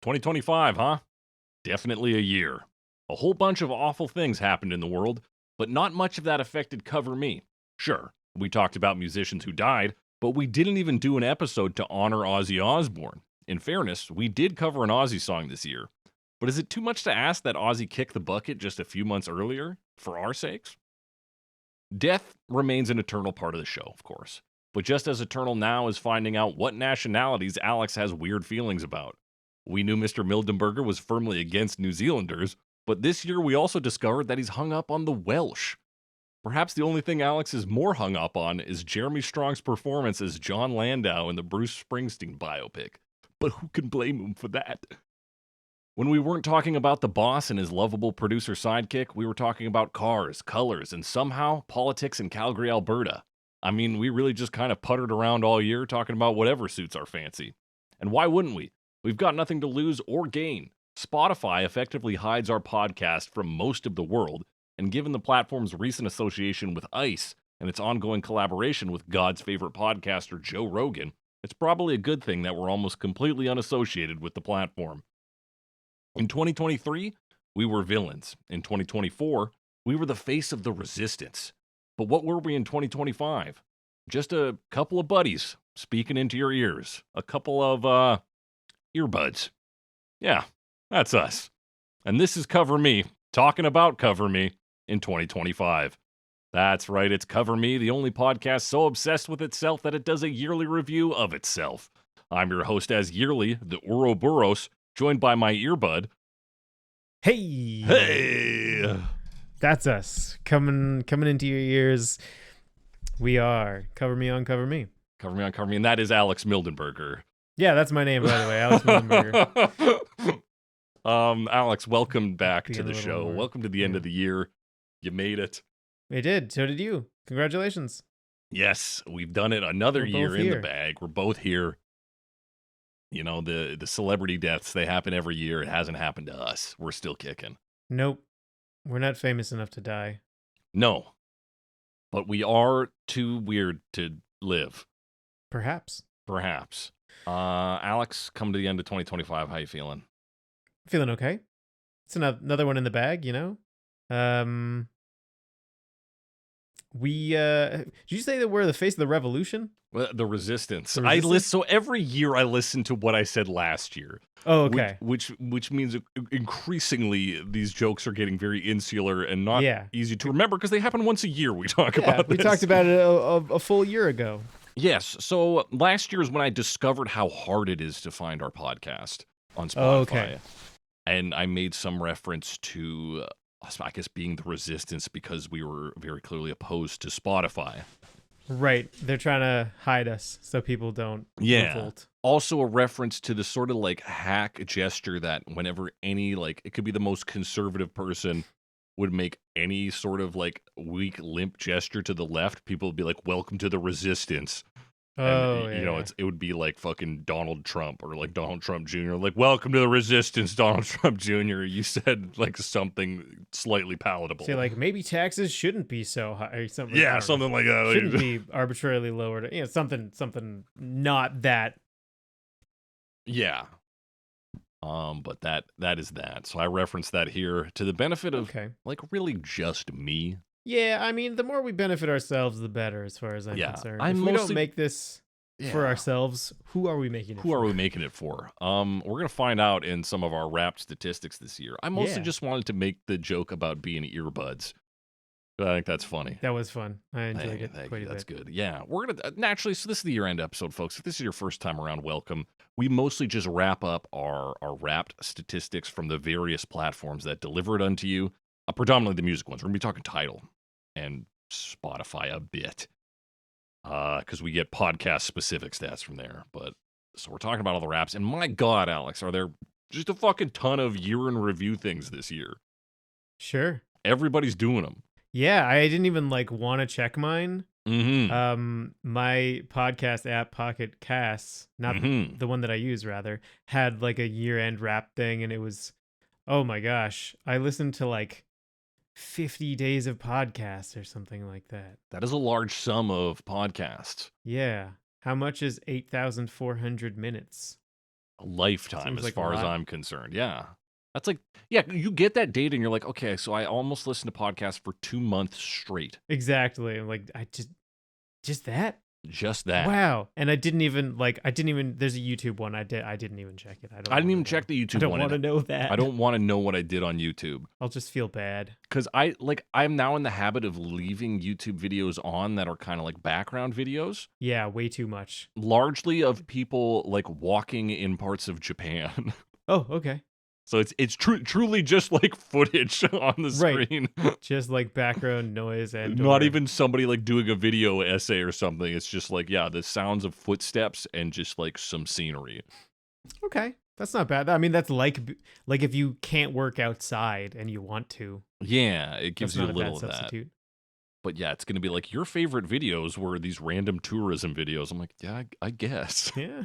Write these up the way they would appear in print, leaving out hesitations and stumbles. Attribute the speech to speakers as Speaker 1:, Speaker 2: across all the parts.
Speaker 1: 2025, huh? Definitely a year. A whole bunch of awful things happened in the world, but not much of that affected Cover Me. Sure, we talked about musicians who died, but we didn't even do an episode to honor Ozzy Osbourne. In fairness, we did cover an Ozzy song this year. But is it too much to ask that Ozzy kicked the bucket just a few months earlier, for our sakes? Death remains an eternal part of the show, of course. But just as eternal now is finding out what nationalities Alex has weird feelings about. We knew Mr. Mildenberger was firmly against New Zealanders, but this year we also discovered that he's hung up on the Welsh. Perhaps the only thing Alex is more hung up on is Jeremy Strong's performance as John Landau in the Bruce Springsteen biopic. But who can blame him for that? When we weren't talking about the boss and his lovable producer sidekick, we were talking about cars, colors, and somehow politics in Calgary, Alberta. I mean, we really just kind of puttered around all year talking about whatever suits our fancy. And why wouldn't we? We've got nothing to lose or gain. Spotify effectively hides our podcast from most of the world, and given the platform's recent association with ICE and its ongoing collaboration with God's favorite podcaster Joe Rogan, it's probably a good thing that we're almost completely unassociated with the platform. In 2023, we were villains. In 2024, we were the face of the resistance. But what were we in 2025? Just a couple of buddies speaking into your ears. A couple of, earbuds. Yeah, that's us. And this is Cover Me, talking about Cover Me in 2025. That's right, it's Cover Me, the only podcast so obsessed with itself that it does a yearly review of itself. I'm your host as yearly, the Ouroboros, joined by my earbud.
Speaker 2: Hey!
Speaker 1: Hey!
Speaker 2: That's us. Coming into your ears. We are Cover Me on Cover Me.
Speaker 1: Cover Me on Cover Me, and that is Alex Mildenberger.
Speaker 2: Yeah, that's my name, by the way, Alex Mildenberger.
Speaker 1: Alex, welcome back to
Speaker 2: Being
Speaker 1: the
Speaker 2: a little
Speaker 1: show.
Speaker 2: more-
Speaker 1: Welcome to the end of the year. You made it.
Speaker 2: We did. So did you. Congratulations.
Speaker 1: Yes, we've done it. Another
Speaker 2: We're
Speaker 1: year
Speaker 2: both
Speaker 1: in the
Speaker 2: here.
Speaker 1: bag. We're both here. You know, the celebrity deaths, they happen every year. It hasn't happened to us. We're still kicking.
Speaker 2: Nope. We're not famous enough to die.
Speaker 1: No. But we are too weird to live.
Speaker 2: Perhaps.
Speaker 1: Perhaps. Alex, come to the end of 2025. How you feeling?
Speaker 2: Feeling okay. It's another one in the bag, you know? Did you say that we're the face of the revolution?
Speaker 1: Well, the resistance.
Speaker 2: The resistance?
Speaker 1: So every year I listen to what I said last year.
Speaker 2: Oh, okay.
Speaker 1: Which means increasingly these jokes are getting very insular and not
Speaker 2: Yeah.
Speaker 1: easy to remember because they happen once a year. We talk
Speaker 2: Yeah,
Speaker 1: about
Speaker 2: we
Speaker 1: this.
Speaker 2: talked about it a full year ago.
Speaker 1: Yes. So last year is when I discovered how hard it is to find our podcast on Spotify.
Speaker 2: Oh, okay.
Speaker 1: And I made some reference to, I guess, being the resistance because we were very clearly opposed to Spotify.
Speaker 2: Right. They're trying to hide us so people don't revolt.
Speaker 1: Also a reference to the sort of like hack gesture that whenever any, like, it could be the most conservative person would make any sort of like weak limp gesture to the left, people would be like, welcome to the resistance.
Speaker 2: Oh,
Speaker 1: And,
Speaker 2: yeah.
Speaker 1: you know, it would be like fucking Donald Trump or like Donald Trump Jr. Like, welcome to the resistance, Donald Trump Jr. You said like something slightly palatable.
Speaker 2: Say like maybe taxes shouldn't be so high or something. I
Speaker 1: Yeah,
Speaker 2: don't know.
Speaker 1: something like that.
Speaker 2: Shouldn't be arbitrarily lowered. You know, something not that.
Speaker 1: Yeah. But that is that. So I referenced that here to the benefit of
Speaker 2: Okay.
Speaker 1: like really just me.
Speaker 2: Yeah, I mean, the more we benefit ourselves, the better, as far as I'm
Speaker 1: Yeah,
Speaker 2: concerned.
Speaker 1: I'm
Speaker 2: If we don't
Speaker 1: mostly-
Speaker 2: make this for
Speaker 1: Yeah.
Speaker 2: ourselves, who are we making it
Speaker 1: Who
Speaker 2: for?
Speaker 1: are we making it for? We're gonna find out in some of our Wrapped statistics this year. I mostly
Speaker 2: Yeah.
Speaker 1: just wanted to make the joke about being earbuds. But I think that's funny.
Speaker 2: That was fun. I enjoyed it
Speaker 1: Thank
Speaker 2: quite
Speaker 1: you.
Speaker 2: a
Speaker 1: That's
Speaker 2: bit.
Speaker 1: good. Yeah, we're gonna naturally. So this is the year-end episode, folks. If this is your first time around, welcome. We mostly just wrap up our Wrapped statistics from the various platforms that deliver it unto you. Predominantly the music ones. We're gonna be talking Tidal and Spotify a bit, because we get podcast-specific stats from there. But so we're talking about all the Wraps, and my God, Alex, are there just a fucking ton of year-in-review things this year?
Speaker 2: Sure.
Speaker 1: Everybody's doing them.
Speaker 2: Yeah, I didn't even like want to check mine.
Speaker 1: Mm-hmm.
Speaker 2: My podcast app, Pocket Casts, not
Speaker 1: Mhm.
Speaker 2: the one that I use, rather, had like a year-end wrap thing, and it was, oh my gosh, I listened to like 50 days of podcasts or something like that.
Speaker 1: That is a large sum of podcasts.
Speaker 2: Yeah. How much is 8,400 minutes?
Speaker 1: A lifetime
Speaker 2: Seems
Speaker 1: as
Speaker 2: like a
Speaker 1: far as
Speaker 2: lot.
Speaker 1: I'm concerned. Yeah. That's like, yeah, you get that data and you're like, okay, so I almost listened to podcasts for 2 months straight.
Speaker 2: Exactly. Like I just that.
Speaker 1: Just that.
Speaker 2: Wow. And I didn't even there's a YouTube one. I didn't even check it. I
Speaker 1: I
Speaker 2: don't
Speaker 1: didn't
Speaker 2: want
Speaker 1: even
Speaker 2: to know.
Speaker 1: check the
Speaker 2: I
Speaker 1: YouTube
Speaker 2: don't
Speaker 1: one.
Speaker 2: want to
Speaker 1: And
Speaker 2: know
Speaker 1: I
Speaker 2: that.
Speaker 1: don't want to know what I did on YouTube.
Speaker 2: I'll just feel bad.
Speaker 1: Because I'm now in the habit of leaving YouTube videos on that are kind of like background videos,
Speaker 2: Yeah, way too much.
Speaker 1: largely of people like walking in parts of Japan.
Speaker 2: Oh, okay.
Speaker 1: So it's truly just like footage on the
Speaker 2: Right.
Speaker 1: screen.
Speaker 2: Just like background noise and
Speaker 1: Not
Speaker 2: or
Speaker 1: even somebody like doing a video essay or something. It's just like, yeah, the sounds of footsteps and just like some scenery.
Speaker 2: okay. That's not bad. I mean, that's like if you can't work outside and you want to.
Speaker 1: Yeah, it gives
Speaker 2: That's
Speaker 1: you a
Speaker 2: not a
Speaker 1: little
Speaker 2: bad
Speaker 1: of that.
Speaker 2: substitute.
Speaker 1: But yeah, it's going to be like your favorite videos were these random tourism videos. I'm like, yeah, I guess.
Speaker 2: Yeah.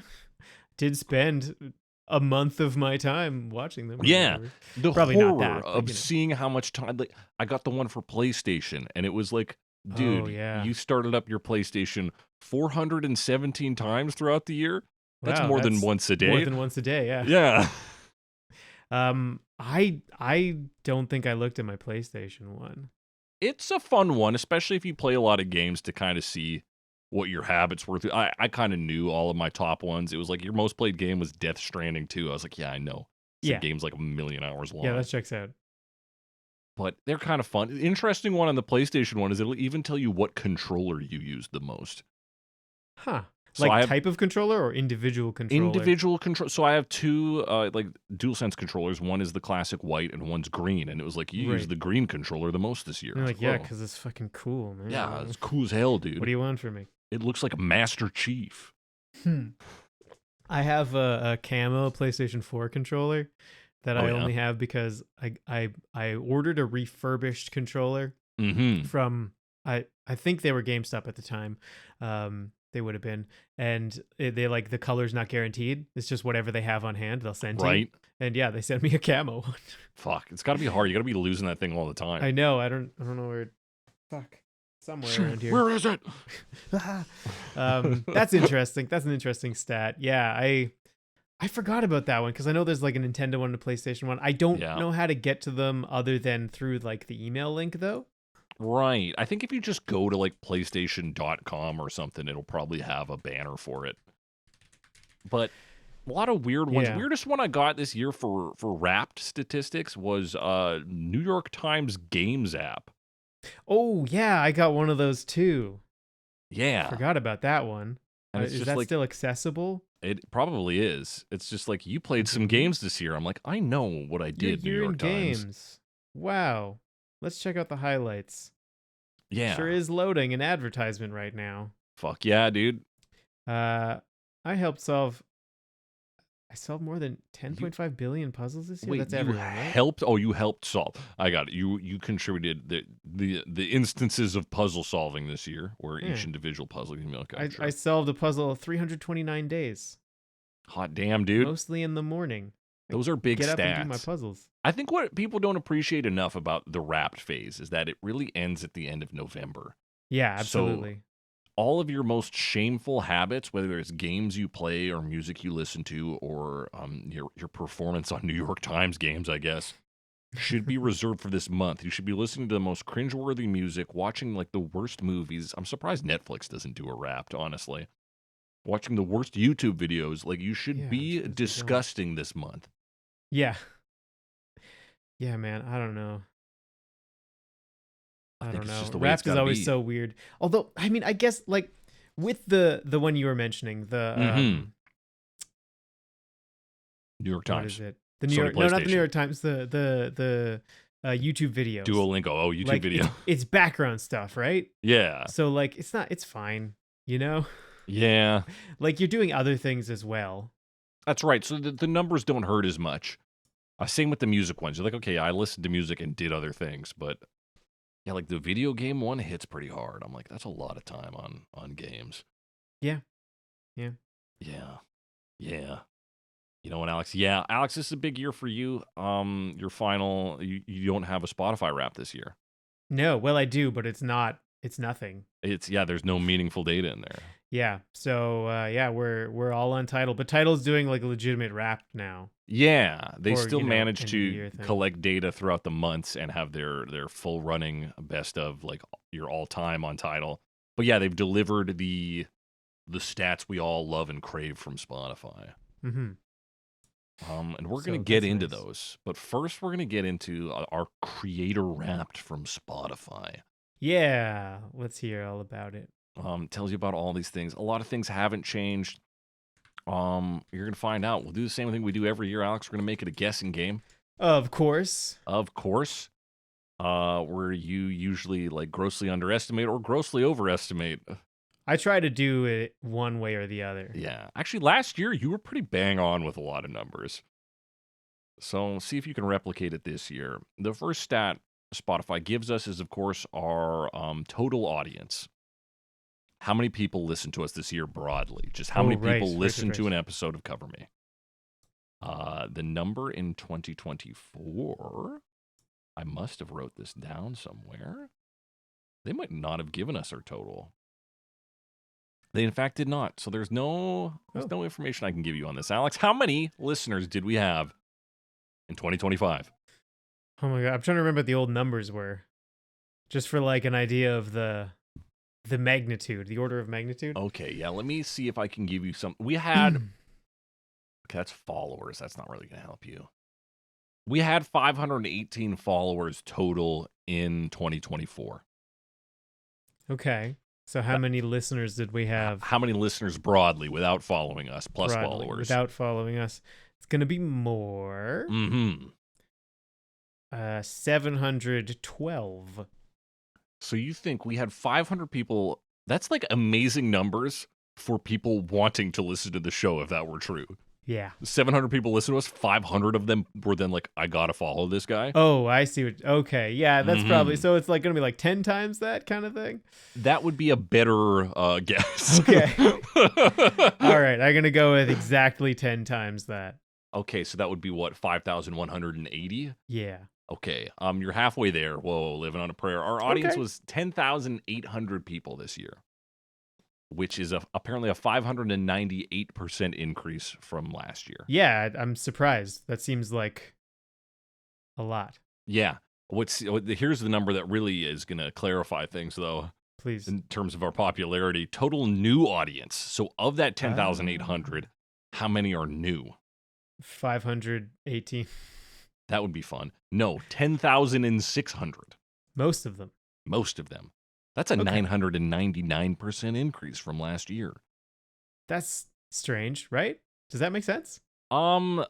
Speaker 2: Did spend a month of my time watching them. Or
Speaker 1: Yeah,
Speaker 2: whatever.
Speaker 1: the
Speaker 2: Probably not
Speaker 1: horror
Speaker 2: that, but,
Speaker 1: of seeing how much time. Like, I got the one for PlayStation, and it was like,
Speaker 2: Oh
Speaker 1: dude,
Speaker 2: yeah.
Speaker 1: you started up your PlayStation 417 times throughout the year. That's
Speaker 2: Wow,
Speaker 1: more than
Speaker 2: that's
Speaker 1: once a
Speaker 2: more
Speaker 1: day.
Speaker 2: than once a day. Yeah.
Speaker 1: Yeah.
Speaker 2: I don't think I looked at my PlayStation one.
Speaker 1: It's a fun one, especially if you play a lot of games to kind of see what your habits were. I kind of knew all of my top ones. It was like your most played game was Death Stranding 2. I was like, yeah, I know. The
Speaker 2: Yeah.
Speaker 1: game's like 1,000,000 hours long.
Speaker 2: Yeah, that checks out.
Speaker 1: But they're kind of fun. Interesting one on the PlayStation one is it'll even tell you what controller you used the most.
Speaker 2: Huh.
Speaker 1: So
Speaker 2: Like
Speaker 1: I have
Speaker 2: type of controller or individual controller?
Speaker 1: individual control. So I have two like DualSense controllers. One is the classic white and one's green. And it was like you used
Speaker 2: Right.
Speaker 1: the green controller the most this year.
Speaker 2: And
Speaker 1: I
Speaker 2: you're
Speaker 1: was
Speaker 2: like, yeah,
Speaker 1: "Whoa."
Speaker 2: because it's fucking cool, man.
Speaker 1: Yeah, it's cool as hell, dude.
Speaker 2: What do you want from me?
Speaker 1: It looks like Master Chief.
Speaker 2: I have a camo PlayStation 4 controller that
Speaker 1: Oh,
Speaker 2: I
Speaker 1: yeah?
Speaker 2: only have because I ordered a refurbished controller
Speaker 1: Mm-hmm.
Speaker 2: from I think they were GameStop at the time. They would have been, and they like the color's not guaranteed. It's just whatever they have on hand they'll send you.
Speaker 1: Right?
Speaker 2: And yeah, they sent me a camo one.
Speaker 1: Fuck. It's got to be hard. You got to be losing that thing all the time.
Speaker 2: I know. I don't know where. Fuck. Somewhere around here.
Speaker 1: Where is it?
Speaker 2: That's interesting. That's an interesting stat. Yeah, I forgot about that one because I know there's like a Nintendo one and a PlayStation one. I don't
Speaker 1: Yeah.
Speaker 2: know how to get to them other than through like the email link though.
Speaker 1: Right. I think if you just go to like PlayStation.com or something, it'll probably have a banner for it. But a lot of weird ones.
Speaker 2: Yeah.
Speaker 1: Weirdest one I got this year for Wrapped statistics was New York Times Games app.
Speaker 2: Oh yeah, I got one of those too.
Speaker 1: Yeah.
Speaker 2: Forgot about that one.
Speaker 1: And it's
Speaker 2: Is
Speaker 1: just
Speaker 2: that
Speaker 1: like
Speaker 2: still accessible?
Speaker 1: it probably is. It's just like you played some
Speaker 2: Mhm.
Speaker 1: games this year. I'm like, I know what I did, New
Speaker 2: You're in
Speaker 1: York Times.
Speaker 2: games. Wow. Let's check out the highlights.
Speaker 1: Yeah.
Speaker 2: Sure is loading an advertisement right now.
Speaker 1: Fuck yeah, dude.
Speaker 2: I solved more than 10.5 billion puzzles this year.
Speaker 1: Wait,
Speaker 2: That's
Speaker 1: you
Speaker 2: everyone, right?
Speaker 1: helped? Oh, you helped solve. I got it. You contributed the instances of puzzle solving this year, where each
Speaker 2: Yeah.
Speaker 1: individual puzzle can be like,
Speaker 2: I solved a puzzle of 329 days,
Speaker 1: hot damn, dude.
Speaker 2: mostly in the morning.
Speaker 1: Those are big
Speaker 2: Get up
Speaker 1: stats.
Speaker 2: and do my puzzles.
Speaker 1: I think what people don't appreciate enough about the Wrapped phase is that it really ends at the end of November.
Speaker 2: Yeah,
Speaker 1: So-
Speaker 2: absolutely.
Speaker 1: All of your most shameful habits, whether it's games you play or music you listen to or your performance on New York Times games, I guess, should be reserved for this month. You should be listening to the most cringeworthy music, watching like the worst movies. I'm surprised Netflix doesn't do a Wrapped, honestly. Watching the worst YouTube videos. Like, you should
Speaker 2: Yeah, I'm
Speaker 1: be
Speaker 2: surprised they don't.
Speaker 1: disgusting this month.
Speaker 2: Yeah. Yeah, man. I don't know.
Speaker 1: I
Speaker 2: I
Speaker 1: think
Speaker 2: don't
Speaker 1: it's
Speaker 2: know.
Speaker 1: just the way it's
Speaker 2: Wrapped is
Speaker 1: gotta
Speaker 2: always
Speaker 1: be.
Speaker 2: so weird. Although, I mean, I guess like with the one you were mentioning, the
Speaker 1: Mhm. New York
Speaker 2: what
Speaker 1: Times.
Speaker 2: is it? The New
Speaker 1: Sony
Speaker 2: York, no, not the
Speaker 1: PlayStation.
Speaker 2: New York Times. The YouTube videos.
Speaker 1: Duolingo. Oh, YouTube
Speaker 2: like,
Speaker 1: video.
Speaker 2: It's background stuff, right?
Speaker 1: Yeah.
Speaker 2: So like, it's fine. You know,
Speaker 1: Yeah.
Speaker 2: like you're doing other things as well.
Speaker 1: That's right. So the numbers don't hurt as much. Same with the music ones. You're like, okay, I listened to music and did other things, but yeah, like the video game one hits pretty hard. I'm like, that's a lot of time on games.
Speaker 2: Yeah. Yeah.
Speaker 1: Yeah. Yeah. You know what, Alex? Yeah, Alex, this is a big year for you. Your final, you don't have a Spotify rap this year.
Speaker 2: No, well, I do, but it's not it's nothing.
Speaker 1: There's no meaningful data in there.
Speaker 2: Yeah. So yeah, we're all on Tidal, but Tidal's doing like a legitimate rap now.
Speaker 1: Yeah, they
Speaker 2: Or,
Speaker 1: still manage
Speaker 2: end of
Speaker 1: to
Speaker 2: year thing.
Speaker 1: collect data throughout the months and have their full running best of like your all time on Tidal. But yeah, they've delivered the stats we all love and crave from Spotify.
Speaker 2: Mm-hmm.
Speaker 1: And we're
Speaker 2: So
Speaker 1: gonna get
Speaker 2: that's
Speaker 1: into
Speaker 2: nice.
Speaker 1: those, but first we're gonna get into our creator wrapped from Spotify.
Speaker 2: Yeah, let's hear all about it.
Speaker 1: Tells you about all these things. A lot of things haven't changed. You're gonna find out. We'll do the same thing we do every year, Alex. We're gonna make it a guessing game.
Speaker 2: Of course.
Speaker 1: Of course. Where you usually like grossly underestimate or grossly overestimate.
Speaker 2: I try to do it one way or the other.
Speaker 1: Yeah. Actually, last year you were pretty bang on with a lot of numbers. So see if you can replicate it this year. The first stat Spotify gives us is, of course, our total audience. How many people listen to us this year broadly? Just how many people listen to an episode of Cover Me? The number in 2024, I must have wrote this down somewhere. They might not have given us our total. They, in fact, did not. So there's no information I can give you on this. Alex, how many listeners did we have in 2025?
Speaker 2: Oh my God. I'm trying to remember what the old numbers were. Just for like an idea of the magnitude, the order of magnitude.
Speaker 1: Okay, yeah, let me see if I can give you some. We had, okay, that's followers. That's not really going to help you. We had 518 followers total in 2024.
Speaker 2: Okay. So how many listeners did we have?
Speaker 1: How many listeners broadly without following us, plus followers?
Speaker 2: Without following us. It's going to be more.
Speaker 1: Mm-hmm.
Speaker 2: 712.
Speaker 1: So you think we had 500 people? That's like amazing numbers for people wanting to listen to the show, if that were true.
Speaker 2: Yeah.
Speaker 1: 700 people listen to us. 500 of them were then like, I gotta follow this guy.
Speaker 2: Oh, I see. Okay. Yeah, that's probably, so it's like going to be like 10 times that kind of thing?
Speaker 1: That would be a better guess.
Speaker 2: Okay. All right. I'm going to go with exactly 10 times that.
Speaker 1: Okay, so that would be what, 5,180?
Speaker 2: Yeah.
Speaker 1: Okay, you're halfway there. Whoa, living on a prayer. Our audience was 10,800 people this year, which is apparently a 598% increase from last year.
Speaker 2: Yeah, I'm surprised. That seems like a lot.
Speaker 1: Yeah. Here's the number that really is going to clarify things, though.
Speaker 2: Please.
Speaker 1: In terms of our popularity, total new audience. So of that 10,800, how many are new?
Speaker 2: 518.
Speaker 1: That would be fun. No, 10,600.
Speaker 2: Most of them.
Speaker 1: Most of them. That's a 999% increase from last year.
Speaker 2: That's strange, right? Does that make sense?
Speaker 1: No.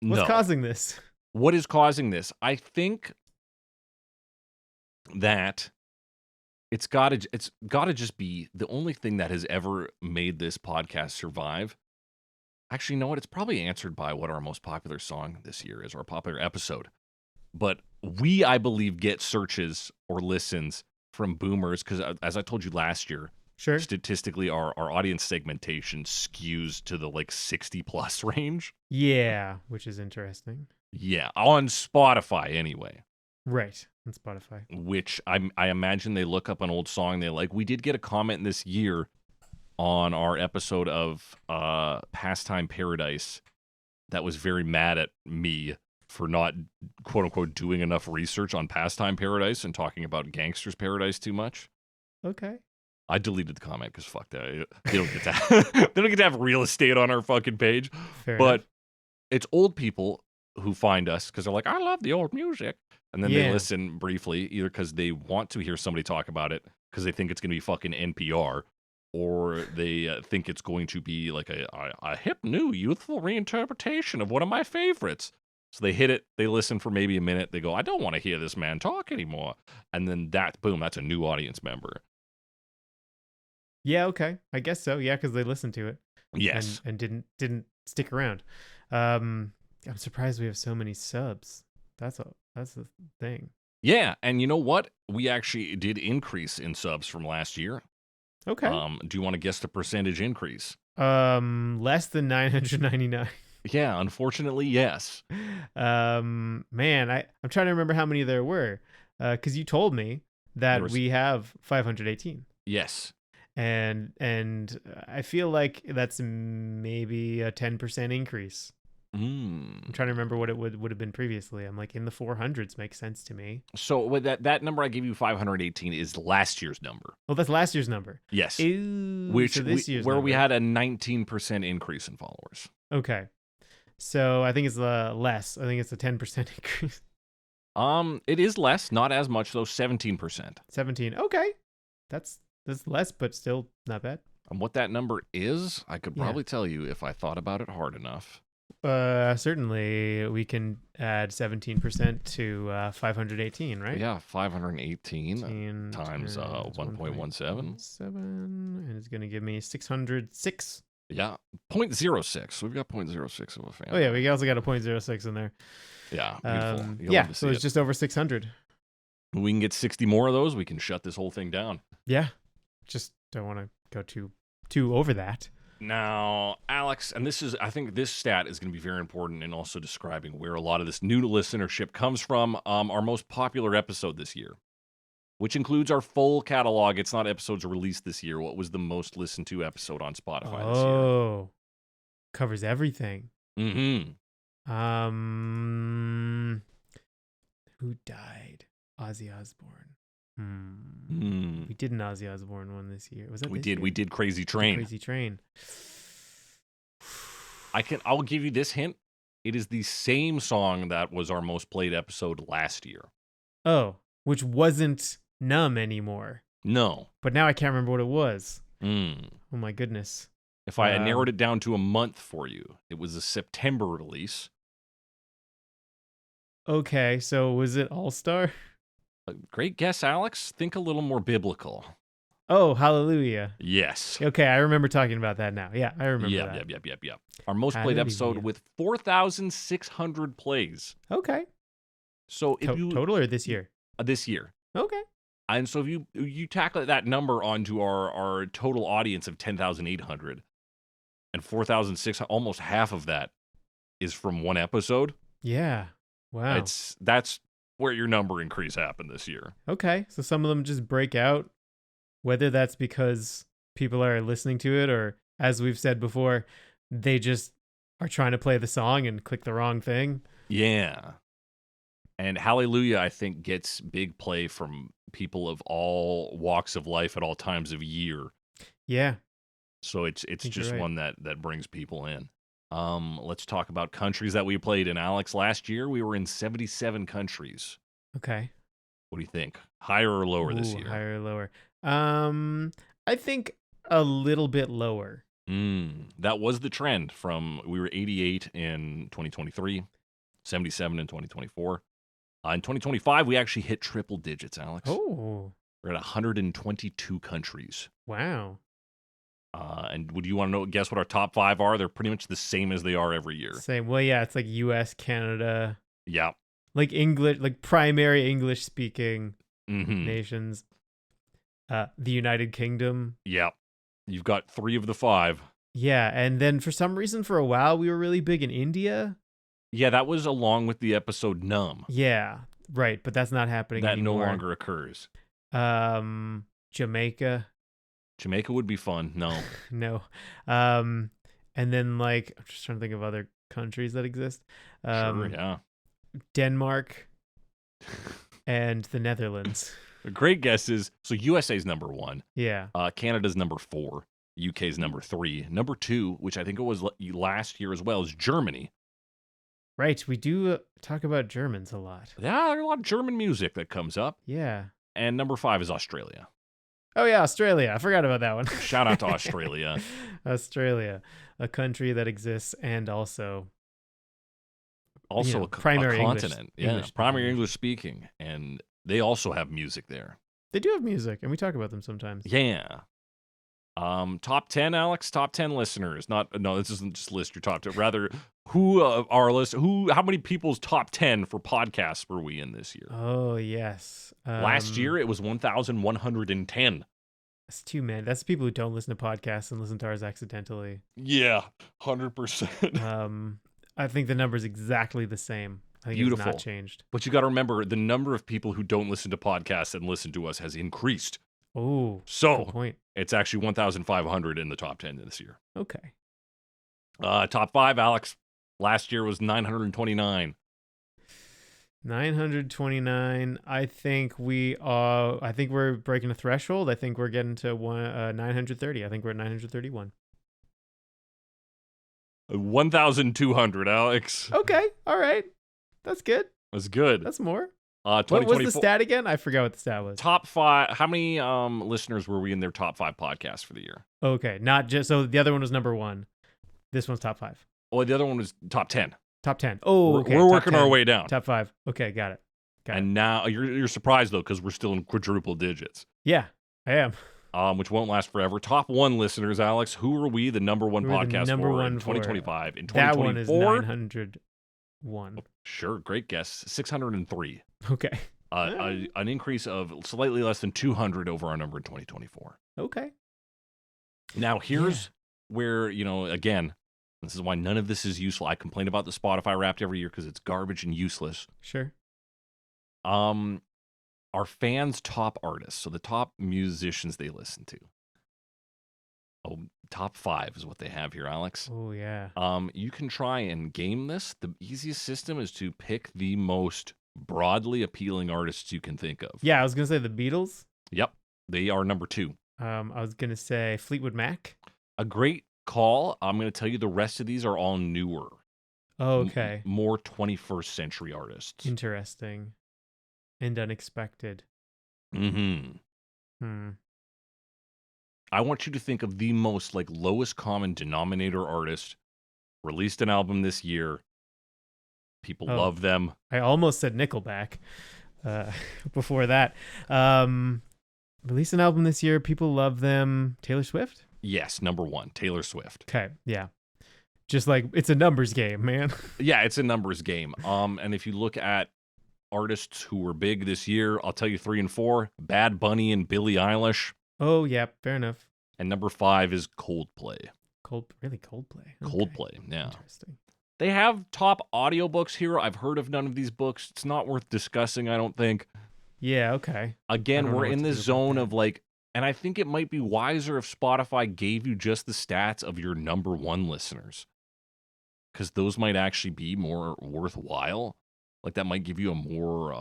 Speaker 2: What's causing this?
Speaker 1: What is causing this? I think that it's gotta just be the only thing that has ever made this podcast survive. Actually, you know what? It's probably answered by what our most popular song this year is, or a popular episode. But we, I believe, get searches or listens from boomers because, as I told you last year,
Speaker 2: sure,
Speaker 1: statistically, our audience segmentation skews to the like 60+ range.
Speaker 2: Yeah, which is interesting.
Speaker 1: Yeah, on Spotify anyway.
Speaker 2: Right, on Spotify.
Speaker 1: Which I imagine they look up an old song they like. We did get a comment this year on our episode of Pastime Paradise that was very mad at me for not, quote unquote, doing enough research on Pastime Paradise and talking about Gangster's Paradise too much.
Speaker 2: Okay.
Speaker 1: I deleted the comment because fuck that. They don't get to they don't get to have real estate on our fucking page.
Speaker 2: Fair
Speaker 1: but
Speaker 2: enough.
Speaker 1: It's old people who find us because they're like, I love the old music. And then they listen briefly, either because they want to hear somebody talk about it because they think it's going to be fucking NPR, or they think it's going to be like a hip, new, youthful reinterpretation of one of my favorites. So they hit it, they listen for maybe a minute, they go, I don't want to hear this man talk anymore. And then boom, that's a new audience member.
Speaker 2: Yeah, okay. I guess so. Yeah, because they listened to it.
Speaker 1: Yes.
Speaker 2: And didn't stick around. I'm surprised we have so many subs. That's the thing.
Speaker 1: Yeah, and you know what? We actually did increase in subs from last year.
Speaker 2: Okay.
Speaker 1: Do you want to guess the percentage increase?
Speaker 2: Less than 999.
Speaker 1: Yeah, unfortunately, yes.
Speaker 2: Man, I'm trying to remember how many there were. Because you told me that
Speaker 1: was-
Speaker 2: we have 518.
Speaker 1: Yes.
Speaker 2: And I feel like that's maybe a 10% increase. I'm trying to remember what it would have been previously. I'm like, in the 400s makes sense to me.
Speaker 1: So with that number I gave you, 518, is last year's number.
Speaker 2: Well, that's last year's number.
Speaker 1: Yes.
Speaker 2: Ooh, so this year's
Speaker 1: where we
Speaker 2: number.
Speaker 1: had a 19% increase in followers.
Speaker 2: Okay. So I think it's less. I think it's a 10% increase.
Speaker 1: It is less, not as much though, 17%.
Speaker 2: 17. Okay. That's less, but still not bad.
Speaker 1: And what that number is, I could
Speaker 2: Yeah.
Speaker 1: probably tell you if I thought about it hard enough.
Speaker 2: Certainly we can add 17% to 518, right?
Speaker 1: Yeah, 518
Speaker 2: 18
Speaker 1: times 1.17.
Speaker 2: 7, and it's going to give me 606.
Speaker 1: Yeah, 0.06. We've got 0.06 of a fan.
Speaker 2: Oh yeah, we also got a 0.06 in there.
Speaker 1: Yeah, beautiful. You'll
Speaker 2: Yeah,
Speaker 1: love to
Speaker 2: so
Speaker 1: see
Speaker 2: it's just over 600.
Speaker 1: we can get 60 more of those, we can shut this whole thing down.
Speaker 2: Yeah, just don't want to go too over that.
Speaker 1: Now, Alex, and I think this stat is going to be very important in also describing where a lot of this new listenership comes from. Our most popular episode this year, which includes our full catalog. It's not episodes released this year. What was the most listened to episode on Spotify this year?
Speaker 2: Oh, covers everything.
Speaker 1: Mm-hmm.
Speaker 2: Who died? Ozzy Osbourne.
Speaker 1: Mm.
Speaker 2: We did an Ozzy Osbourne one this year. Was that
Speaker 1: We
Speaker 2: this
Speaker 1: did.
Speaker 2: year?
Speaker 1: We did Crazy Train.
Speaker 2: Crazy Train.
Speaker 1: I'll give you this hint. It is the same song that was our most played episode last year.
Speaker 2: Oh, which wasn't Numb anymore.
Speaker 1: No.
Speaker 2: But now I can't remember what it was.
Speaker 1: Mm.
Speaker 2: Oh my goodness.
Speaker 1: If I had narrowed it down to a month for you, it was a September release.
Speaker 2: Okay, so was it All Star?
Speaker 1: Great guess, Alex. Think a little more biblical.
Speaker 2: Oh, Hallelujah.
Speaker 1: Yes.
Speaker 2: Okay, I remember talking about that now. Yeah, I remember that.
Speaker 1: Yep. Our most played episode
Speaker 2: Hallelujah.
Speaker 1: with 4,600 plays.
Speaker 2: Okay.
Speaker 1: So if you
Speaker 2: Total or this year?
Speaker 1: this year,
Speaker 2: Okay.
Speaker 1: and so if you tackle that number onto our total audience of 10,800, and 4,600, almost half of that is from one episode.
Speaker 2: Yeah. Wow.
Speaker 1: That's where your number increase happened this year.
Speaker 2: Okay, so some of them just break out, whether that's because people are listening to it or, as we've said before, they just are trying to play the song and click the wrong thing.
Speaker 1: Yeah. And Hallelujah, I think, gets big play from people of all walks of life at all times of year.
Speaker 2: Yeah.
Speaker 1: So it's
Speaker 2: think
Speaker 1: just
Speaker 2: you're right.
Speaker 1: one that brings people in. Let's talk about countries that we played in. Alex, last year we were in 77 countries.
Speaker 2: Okay.
Speaker 1: What do you think? Higher or lower this
Speaker 2: Ooh,
Speaker 1: year?
Speaker 2: higher or lower? I think a little bit lower.
Speaker 1: That was the trend we were 88 in 2023, 77 in 2024. In 2025, we actually hit triple digits, Alex.
Speaker 2: Oh,
Speaker 1: We're at 122 countries.
Speaker 2: wow.
Speaker 1: And would you want to guess what our top 5 are? They're pretty much the same as they are every year.
Speaker 2: Same. Well, yeah, it's like US, Canada,
Speaker 1: Yeah.
Speaker 2: like English, like primary English speaking
Speaker 1: Mm-hmm.
Speaker 2: nations. The United Kingdom.
Speaker 1: Yeah. You've got 3 of the 5.
Speaker 2: Yeah, and then for some reason, for a while, we were really big in India.
Speaker 1: Yeah, that was along with the episode Numb.
Speaker 2: Yeah, right, but that's not happening
Speaker 1: That
Speaker 2: anymore.
Speaker 1: no longer occurs.
Speaker 2: Jamaica.
Speaker 1: Jamaica would be fun. No.
Speaker 2: No. And then, like, I'm just trying to think of other countries that exist.
Speaker 1: Sure, yeah.
Speaker 2: Denmark and the Netherlands.
Speaker 1: A great guess is, so USA's number 1.
Speaker 2: Yeah.
Speaker 1: Canada's number 4. UK's number 3. Number 2, which I think it was last year as well, is Germany.
Speaker 2: Right, we do talk about Germans a lot.
Speaker 1: Yeah, there's a lot of German music that comes up.
Speaker 2: Yeah.
Speaker 1: And number 5 is Australia.
Speaker 2: Oh, yeah, Australia. I forgot about that one.
Speaker 1: Shout out to Australia.
Speaker 2: Australia, a country that exists and also
Speaker 1: Also a
Speaker 2: primary
Speaker 1: continent.
Speaker 2: English
Speaker 1: primary
Speaker 2: speaking.
Speaker 1: English speaking. And they also have music there.
Speaker 2: They do have music, and we talk about them sometimes.
Speaker 1: Yeah. Top 10, Alex? Top 10 listeners. No, this isn't just list your top 10. Rather, how many people's top 10 for podcasts were we in this year?
Speaker 2: Oh, yes.
Speaker 1: Last year, it was 1,110.
Speaker 2: That's too many. That's people who don't listen to podcasts and listen to ours accidentally.
Speaker 1: Yeah, 100%.
Speaker 2: I think the number's exactly the same. I think
Speaker 1: Beautiful.
Speaker 2: it's not changed.
Speaker 1: But you got to remember, the number of people who don't listen to podcasts and listen to us has increased.
Speaker 2: Oh, good
Speaker 1: So
Speaker 2: point.
Speaker 1: it's actually 1,500 in the top 10 this year.
Speaker 2: Okay.
Speaker 1: Top 5, Alex. Last year was 929.
Speaker 2: 929. I think we're breaking a threshold. I think we're getting to 930. I think we're at 931.
Speaker 1: 1,200, Alex.
Speaker 2: Okay. All right. That's good.
Speaker 1: That's good.
Speaker 2: That's more.
Speaker 1: 2024.
Speaker 2: What was the stat again? I forgot what the stat was.
Speaker 1: Top 5. How many listeners were we in their top 5 podcasts for the year?
Speaker 2: Okay. Not just, so the other one was number 1. This one's top 5.
Speaker 1: Oh, the other one was top 10.
Speaker 2: Top 10. Oh, okay.
Speaker 1: We're
Speaker 2: Top
Speaker 1: working
Speaker 2: 10.
Speaker 1: our way down.
Speaker 2: Top 5. Okay. Got it.
Speaker 1: And now you're surprised, though, because we're still in quadruple digits.
Speaker 2: Yeah, I am.
Speaker 1: Which won't last forever. Top 1 listeners, Alex. Who are we the number 1
Speaker 2: Who are the
Speaker 1: podcast
Speaker 2: number
Speaker 1: for
Speaker 2: one
Speaker 1: in
Speaker 2: for?
Speaker 1: 2025? In
Speaker 2: That one
Speaker 1: 2024?
Speaker 2: is 901.
Speaker 1: Sure, great guess. 603.
Speaker 2: Okay.
Speaker 1: An increase of slightly less than 200 over our number in 2024.
Speaker 2: Okay.
Speaker 1: Now, here's where, again, this is why none of this is useful. I complain about the Spotify Wrapped every year because it's garbage and useless.
Speaker 2: Sure.
Speaker 1: Our fans' top artists, so the top musicians they listen to. Oh, top 5 is what they have here, Alex.
Speaker 2: Oh, yeah.
Speaker 1: You can try and game this. The easiest system is to pick the most broadly appealing artists you can think of.
Speaker 2: Yeah, I was going to say the Beatles.
Speaker 1: Yep. They are number 2.
Speaker 2: I was going to say Fleetwood Mac.
Speaker 1: A great call. I'm going to tell you the rest of these are all newer.
Speaker 2: Oh, okay.
Speaker 1: More 21st century artists.
Speaker 2: Interesting. And unexpected.
Speaker 1: Mm-hmm. I want you to think of the most lowest common denominator artist, released an album this year. People love them.
Speaker 2: I almost said Nickelback before that. Released an album this year. People love them. Taylor Swift?
Speaker 1: Yes, number 1, Taylor Swift.
Speaker 2: Okay, yeah. Just it's a numbers game, man.
Speaker 1: Yeah, it's a numbers game. And if you look at artists who were big this year, I'll tell you 3 and 4. Bad Bunny and Billie Eilish.
Speaker 2: Oh, yeah, fair enough.
Speaker 1: And number 5 is Coldplay.
Speaker 2: Really, Coldplay? Okay.
Speaker 1: Coldplay, yeah.
Speaker 2: Interesting.
Speaker 1: They have top audiobooks here. I've heard of none of these books. It's not worth discussing, I don't think.
Speaker 2: Yeah, okay.
Speaker 1: Again, we're in this zone of
Speaker 2: that.
Speaker 1: and I think it might be wiser if Spotify gave you just the stats of your number 1 listeners. Because those might actually be more worthwhile. That might give you a more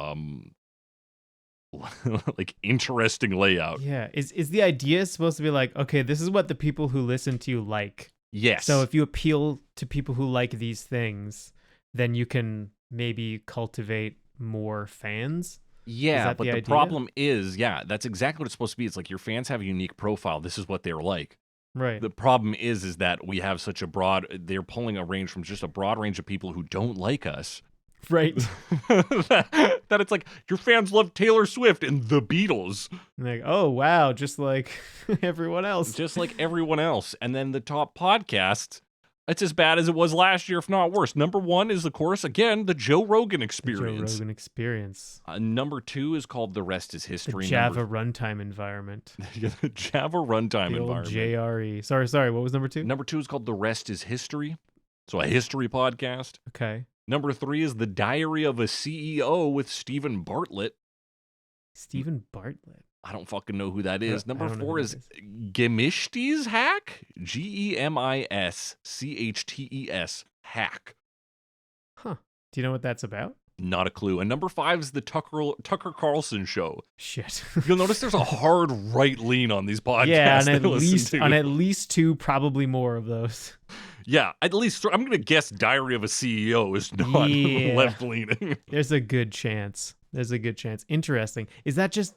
Speaker 1: interesting layout.
Speaker 2: Yeah. Is the idea supposed to be okay, this is what the people who listen to you like?
Speaker 1: Yes.
Speaker 2: So if you appeal to people who like these things, then you can maybe cultivate more fans?
Speaker 1: Yeah, but the
Speaker 2: idea?
Speaker 1: problem is, that's exactly what it's supposed to be. It's your fans have a unique profile. This is what they're like.
Speaker 2: Right.
Speaker 1: The problem is that we have such they're pulling a range from just a broad range of people who don't like us.
Speaker 2: Right.
Speaker 1: that it's your fans love Taylor Swift and the Beatles.
Speaker 2: Oh, wow, just like everyone else.
Speaker 1: Just like everyone else. And then the top podcast, it's as bad as it was last year, if not worse. Number 1 is, of course, again, the Joe Rogan Experience.
Speaker 2: Joe Rogan Experience.
Speaker 1: Number 2 is called The Rest is History.
Speaker 2: The Java runtime environment.
Speaker 1: The Java runtime
Speaker 2: the
Speaker 1: environment.
Speaker 2: JRE. Sorry, what was number 2?
Speaker 1: Number 2 is called The Rest is History. So a history podcast.
Speaker 2: Okay.
Speaker 1: Number 3 is The Diary of a CEO with Stephen Bartlett.
Speaker 2: Stephen Bartlett?
Speaker 1: I don't fucking know who that is. Number 4 is Gemischtes Hack. Gemischtes Hack.
Speaker 2: Huh. Do you know what that's about?
Speaker 1: Not a clue. And number 5 is the Tucker Carlson Show.
Speaker 2: Shit.
Speaker 1: You'll notice there's a hard right lean on these podcasts.
Speaker 2: Yeah, on
Speaker 1: at
Speaker 2: at least 2, probably more of those.
Speaker 1: Yeah, at least I'm gonna guess Diary of a CEO is not left leaning.
Speaker 2: There's a good chance. Interesting. Is that just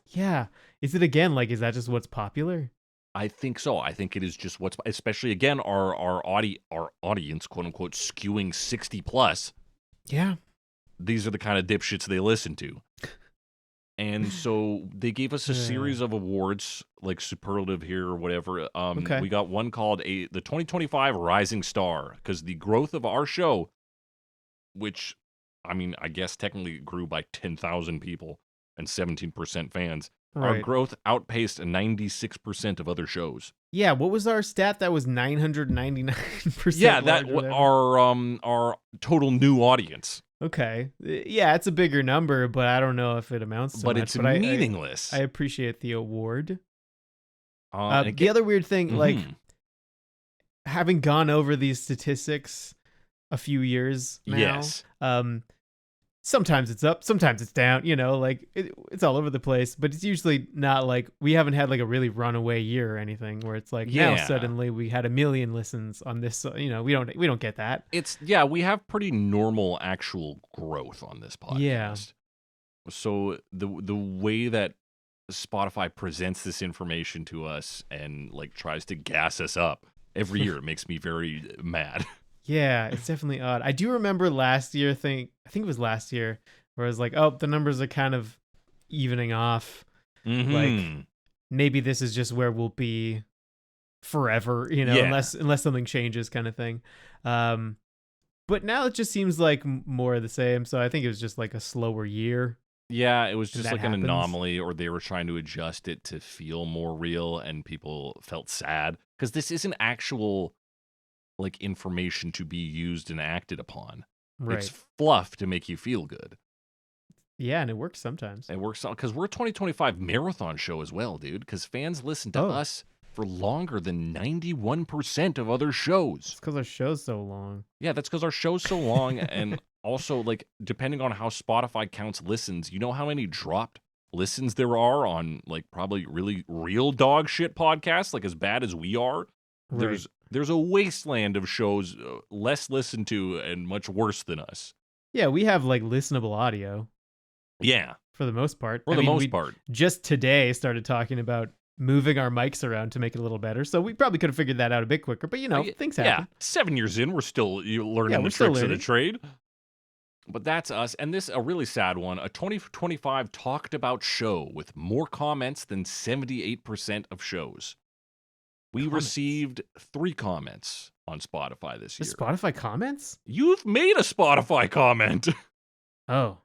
Speaker 2: Is it again is that just what's popular?
Speaker 1: I think so. I think it is just what's, especially again our audience, quote unquote, skewing 60 plus.
Speaker 2: Yeah.
Speaker 1: These are the kind of dipshits they listen to. And so they gave us a series of awards, superlative here or whatever.
Speaker 2: Okay.
Speaker 1: We got one called the 2025 Rising Star, because the growth of our show, which, I guess technically grew by 10,000 people and 17% fans. Our
Speaker 2: Right.
Speaker 1: growth outpaced 96% of other shows.
Speaker 2: Yeah, what was our stat that was 999%
Speaker 1: Yeah,
Speaker 2: larger than?
Speaker 1: our total new audience,
Speaker 2: Okay. Yeah, it's a bigger number, but I don't know if it amounts to
Speaker 1: but
Speaker 2: much.
Speaker 1: it's
Speaker 2: But I
Speaker 1: meaningless.
Speaker 2: appreciate the award.
Speaker 1: And it
Speaker 2: The other weird thing, like
Speaker 1: Mhm.
Speaker 2: having gone over these statistics a few years now,
Speaker 1: Yes.
Speaker 2: sometimes it's up, sometimes it's down, like it's all over the place, but it's usually not like we haven't had like a really runaway year or anything where it's like now
Speaker 1: Yeah.
Speaker 2: suddenly we had 1 million listens on this, we don't get that.
Speaker 1: We have pretty normal actual growth on this
Speaker 2: Yeah.
Speaker 1: podcast. So the way that Spotify presents this information to us and like tries to gas us up every year, it makes me very mad.
Speaker 2: Yeah, it's definitely odd. I do remember last year I think it was last year where I was like, oh, the numbers are kind of evening off.
Speaker 1: Mhm.
Speaker 2: Maybe this is just where we'll be forever,
Speaker 1: Yeah.
Speaker 2: unless something changes kind of thing. But now it just seems like more of the same. So I think it was just like a slower year.
Speaker 1: Yeah, it was
Speaker 2: And
Speaker 1: just
Speaker 2: that
Speaker 1: like an
Speaker 2: happens.
Speaker 1: anomaly, or they were trying to adjust it to feel more real, and people felt sad because this isn't actual like information to be used and acted upon.
Speaker 2: Right.
Speaker 1: It's fluff to make you feel good.
Speaker 2: Yeah, and it works sometimes.
Speaker 1: It works out because we're a 2025 marathon show as well, dude. Because fans listen to
Speaker 2: Oh.
Speaker 1: us for longer than 91% of other shows.
Speaker 2: It's because our show's so long.
Speaker 1: Yeah, that's because our show's so long, and also like depending on how Spotify counts listens, you know how many dropped listens there are on like probably really real dog shit podcasts, like as bad as we are.
Speaker 2: Right.
Speaker 1: There's a wasteland of shows less listened to and much worse than us.
Speaker 2: Yeah, we have like listenable audio
Speaker 1: Yeah,
Speaker 2: for the most part.
Speaker 1: for
Speaker 2: I
Speaker 1: the
Speaker 2: mean,
Speaker 1: most
Speaker 2: we
Speaker 1: part.
Speaker 2: just today started talking about moving our mics around to make it a little better. So we probably could have figured that out a bit quicker. But things happen.
Speaker 1: Yeah, 7 years in, we're still learning
Speaker 2: we're
Speaker 1: the
Speaker 2: still
Speaker 1: tricks of the
Speaker 2: learning.
Speaker 1: trade. But that's us. And this, a really sad one, a 2025 talked about show with more comments than 78% of shows. We
Speaker 2: Comments.
Speaker 1: received 3 comments on Spotify this
Speaker 2: The
Speaker 1: year.
Speaker 2: Spotify comments?
Speaker 1: You've made a Spotify comment.
Speaker 2: Oh.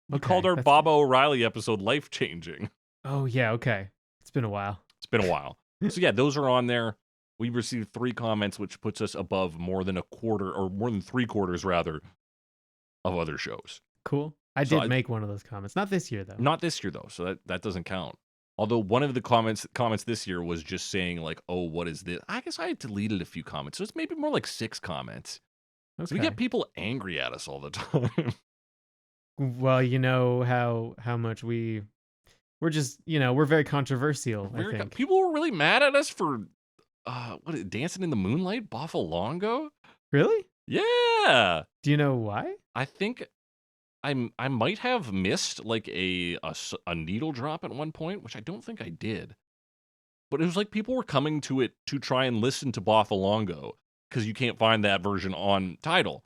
Speaker 1: We called our
Speaker 2: that's-
Speaker 1: Bob O'Reilly episode life-changing.
Speaker 2: Oh, yeah, okay. It's been a while.
Speaker 1: It's been a while. So yeah, those are on there. We received 3 comments, which puts us above more than a quarter, or more than 3/4 rather, of other shows.
Speaker 2: Cool. I
Speaker 1: So
Speaker 2: did make one of those comments. Not this year, though.
Speaker 1: Not this year though, so that doesn't count. Although one of the comments this year was just saying like, "Oh, what is this?" I guess I had deleted a few comments, so it's maybe more like 6 comments.
Speaker 2: Okay.
Speaker 1: So we get people angry at us all the time.
Speaker 2: Well, you know how much we're just, we're very controversial, I think.
Speaker 1: People were really mad at us for Dancing in the Moonlight, Boffalongo?
Speaker 2: Really?
Speaker 1: Yeah.
Speaker 2: Do you know why?
Speaker 1: I think I might have missed like a needle drop at one point, which I don't think I did. But it was like people were coming to it to try and listen to Boffalongo because you can't find that version on Tidal.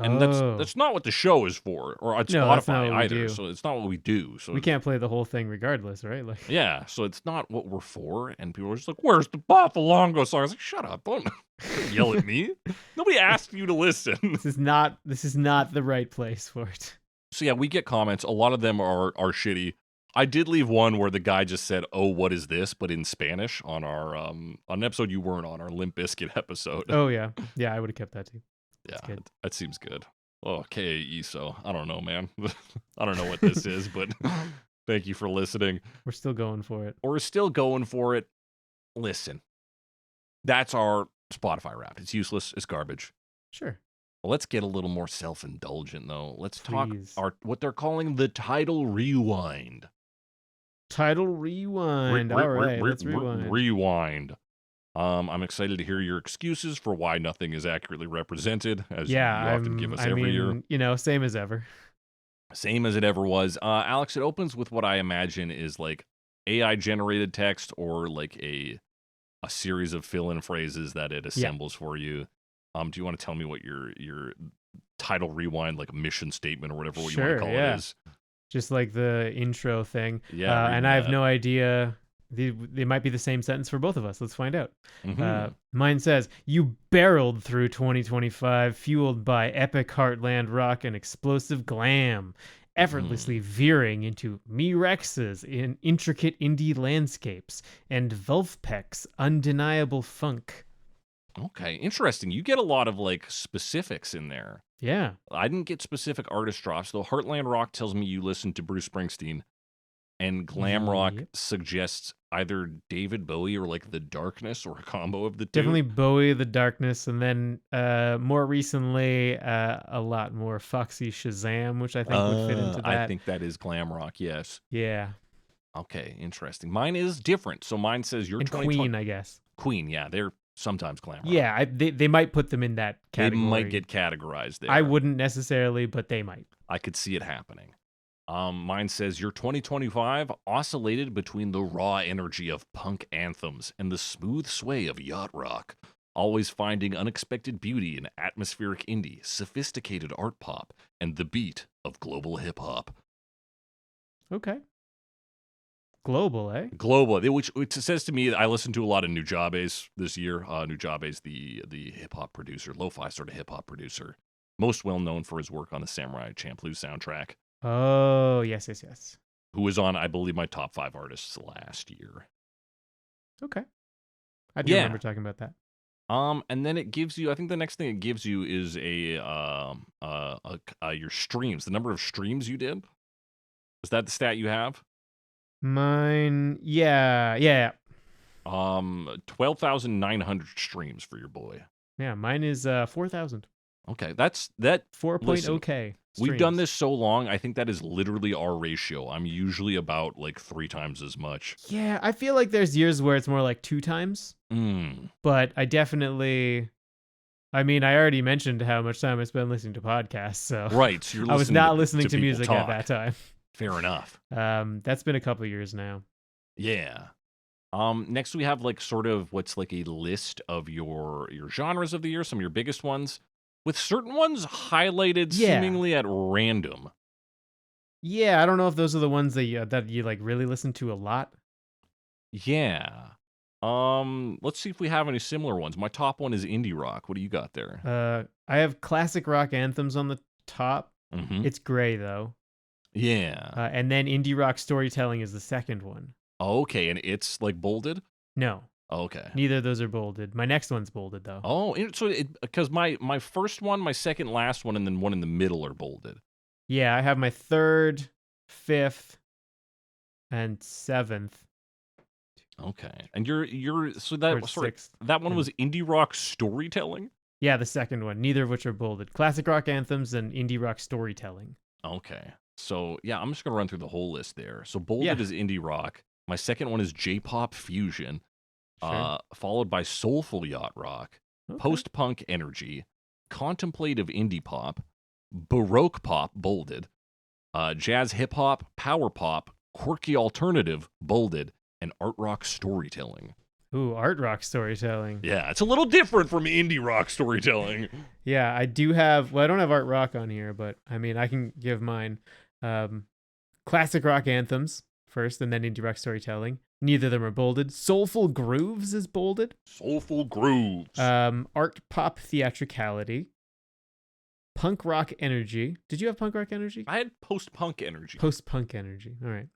Speaker 1: And that's not what the show is for, or on
Speaker 2: No, that's not
Speaker 1: Spotify
Speaker 2: what we
Speaker 1: either.
Speaker 2: do.
Speaker 1: So it's not what we do. So
Speaker 2: We can't play the whole thing regardless, right? Like,
Speaker 1: yeah, so it's not what we're for. And people were just like, "Where's the Boffalongo song?" I was like, "Shut up! Don't yell at me. Nobody asked you to listen."
Speaker 2: this is not the right place for it.
Speaker 1: So yeah, we get comments. A lot of them are shitty. I did leave one where the guy just said, "Oh, what is this?" but in Spanish on our on an episode you weren't on, our Limp Bizkit episode.
Speaker 2: Oh yeah. Yeah, I would have kept that too.
Speaker 1: Yeah,
Speaker 2: good.
Speaker 1: that seems good. Oh, KAESO. I don't know, man. I don't know what this is, but thank you for listening.
Speaker 2: We're still going for it.
Speaker 1: We're still going for it. Listen, that's our Spotify wrap. It's useless. It's garbage.
Speaker 2: Sure.
Speaker 1: Well, let's get a little more self-indulgent, though. Let's talk
Speaker 2: Please.
Speaker 1: what they're calling the Tidal Rewind.
Speaker 2: Tidal rewind. All right, let's rewind.
Speaker 1: Rewind. I'm excited to hear your excuses for why nothing is accurately represented, as you often give us every year.
Speaker 2: Same as ever.
Speaker 1: Same as it ever was. Alex, it opens with what I imagine is like AI generated text or like a series of fill-in phrases that it assembles for you. Do you want to tell me what your Tidal Rewind, like mission statement or whatever what you want to call it is?
Speaker 2: Just like the intro thing.
Speaker 1: Yeah.
Speaker 2: And I have no idea. They might be the same sentence for both of us. Let's find out. Mine says, "You barreled through 2025, fueled by epic heartland rock and explosive glam. effortlessly veering into Me Rex's in intricate indie landscapes and Vulfpeck's undeniable funk.
Speaker 1: Okay, interesting. You get a lot of like specifics in there.
Speaker 2: Yeah.
Speaker 1: I didn't get specific artist drops, though. Heartland Rock tells me you listen to Bruce Springsteen, and Glam Rock
Speaker 2: Yep.
Speaker 1: suggests either David Bowie or like The Darkness or a combo of the two.
Speaker 2: Definitely Bowie, The Darkness, and then more recently, a lot more Foxy Shazam, which I think would fit into that.
Speaker 1: I think that is Glam Rock, yes.
Speaker 2: Yeah.
Speaker 1: Okay, interesting. Mine is different. So mine says your
Speaker 2: And
Speaker 1: 2020
Speaker 2: Queen, I guess.
Speaker 1: Queen, yeah, they're sometimes Glam Rock.
Speaker 2: Yeah, they might put them in that category.
Speaker 1: They might get categorized there.
Speaker 2: I wouldn't necessarily, but they might.
Speaker 1: I could see it happening. Mine says your 2025 oscillated between the raw energy of punk anthems and the smooth sway of yacht rock, always finding unexpected beauty in atmospheric indie, sophisticated art pop, and the beat of global hip hop.
Speaker 2: Okay. Global, eh?
Speaker 1: Global, which says to me, I listened to a lot of Nujabes this year. Nujabes, the hip hop producer, lo-fi sort of hip hop producer, most well known for his work on the Samurai Champloo soundtrack.
Speaker 2: Oh, yes.
Speaker 1: Who was on, I believe, my top 5 artists last year.
Speaker 2: Okay. I do remember talking about that.
Speaker 1: And then it gives you, I think the next thing it gives you is your streams, the number of streams you did. Is that the stat you have?
Speaker 2: Mine, yeah.
Speaker 1: 12,900 streams for your boy.
Speaker 2: Yeah, mine is 4,000.
Speaker 1: Okay, that's that.
Speaker 2: 4.0K.
Speaker 1: We've done this so long, I think that is literally our ratio. I'm usually about like 3 times as much.
Speaker 2: Yeah, I feel like there's years where it's more like 2 times. But I definitely, I mean, I already mentioned how much time I spend listening to podcasts, so
Speaker 1: right. So
Speaker 2: I was not listening to music
Speaker 1: talk.
Speaker 2: at that time.
Speaker 1: Fair enough.
Speaker 2: That's been a couple years now.
Speaker 1: Yeah. Next we have like sort of what's like a list of your genres of the year, some of your biggest ones, with certain ones highlighted seemingly at random.
Speaker 2: Yeah, I don't know if those are the ones that you like really listen to a lot.
Speaker 1: Yeah. Let's see if we have any similar ones. My top one is indie rock. What do you got there?
Speaker 2: I have classic rock anthems on the top.
Speaker 1: Mm-hmm.
Speaker 2: It's gray though.
Speaker 1: Yeah.
Speaker 2: And then indie rock storytelling is the second one.
Speaker 1: Okay, and it's like bolded?
Speaker 2: No.
Speaker 1: Okay.
Speaker 2: Neither of those are bolded. My next one's bolded though.
Speaker 1: Oh, so because my first one, my second last one, and then one in the middle are bolded.
Speaker 2: Yeah, I have my 3rd, 5th, and 7th.
Speaker 1: Okay, and you're so that sorry,
Speaker 2: 6th.
Speaker 1: That one was indie rock storytelling.
Speaker 2: Yeah, the second one. Neither of which are bolded. Classic rock anthems and indie rock storytelling.
Speaker 1: Okay, so yeah, I'm just gonna run through the whole list there. So bolded is indie rock. My second one is J-pop fusion, followed by soulful yacht rock, post-punk energy, contemplative indie pop, baroque pop bolded, jazz hip hop, power pop, quirky alternative bolded, and art rock storytelling.
Speaker 2: Ooh, art rock storytelling.
Speaker 1: Yeah, it's a little different from indie rock storytelling.
Speaker 2: Yeah, I do have, well, I don't have art rock on here, but I mean, I can give mine. Classic rock anthems first, and then indie rock storytelling. Neither of them are bolded. Soulful grooves is bolded.
Speaker 1: Soulful grooves.
Speaker 2: Art pop theatricality. Punk rock energy. Did you have punk rock energy?
Speaker 1: I had post-punk energy.
Speaker 2: Post-punk energy. All right.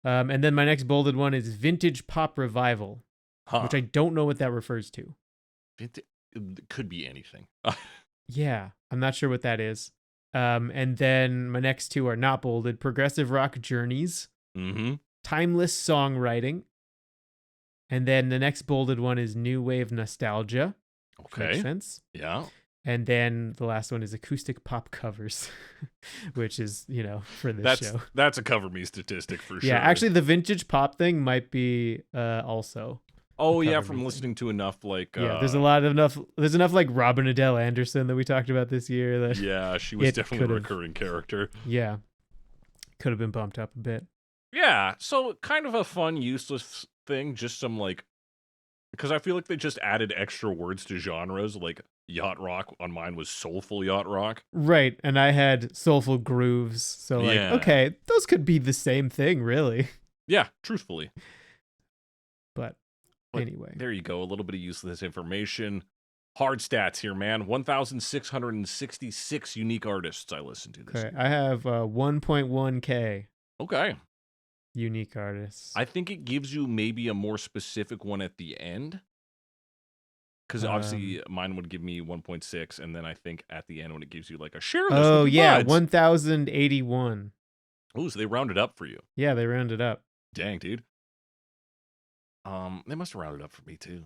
Speaker 2: And then my next bolded one is vintage pop revival, which I don't know what that refers to.
Speaker 1: It could be anything.
Speaker 2: Yeah, I'm not sure what that is. And then my next 2 are not bolded. Progressive rock journeys.
Speaker 1: Mm-hmm.
Speaker 2: Timeless songwriting. And then the next bolded one is new wave nostalgia.
Speaker 1: Okay.
Speaker 2: Makes sense.
Speaker 1: Yeah.
Speaker 2: And then the last one is acoustic pop covers, which is, for this show.
Speaker 1: That's a cover me statistic for sure.
Speaker 2: Yeah, actually the vintage pop thing might be also.
Speaker 1: Oh yeah, from listening to enough like
Speaker 2: there's enough like Robin Adele Anderson that we talked about this year that
Speaker 1: yeah, she was definitely a recurring character.
Speaker 2: Yeah. Could have been bumped up a bit.
Speaker 1: Yeah, so kind of a fun, useless thing, just some like, because I feel like they just added extra words to genres, like yacht rock on mine was soulful yacht rock.
Speaker 2: Right, and I had soulful grooves, so like, okay, those could be the same thing, really.
Speaker 1: Yeah, truthfully.
Speaker 2: But anyway.
Speaker 1: There you go, a little bit of useless information. Hard stats here, man. 1,666 unique artists I listened to this
Speaker 2: Okay,
Speaker 1: year.
Speaker 2: I have 1.1K
Speaker 1: Okay.
Speaker 2: unique artists.
Speaker 1: I think it gives you maybe a more specific one at the end. Because obviously mine would give me 1.6, and then I think at the end when it gives you like a share this
Speaker 2: Oh
Speaker 1: with your
Speaker 2: yeah,
Speaker 1: buds.
Speaker 2: 1,081.
Speaker 1: Oh, so they rounded up for you.
Speaker 2: Yeah, they rounded up.
Speaker 1: Dang, dude. They must have rounded up for me too.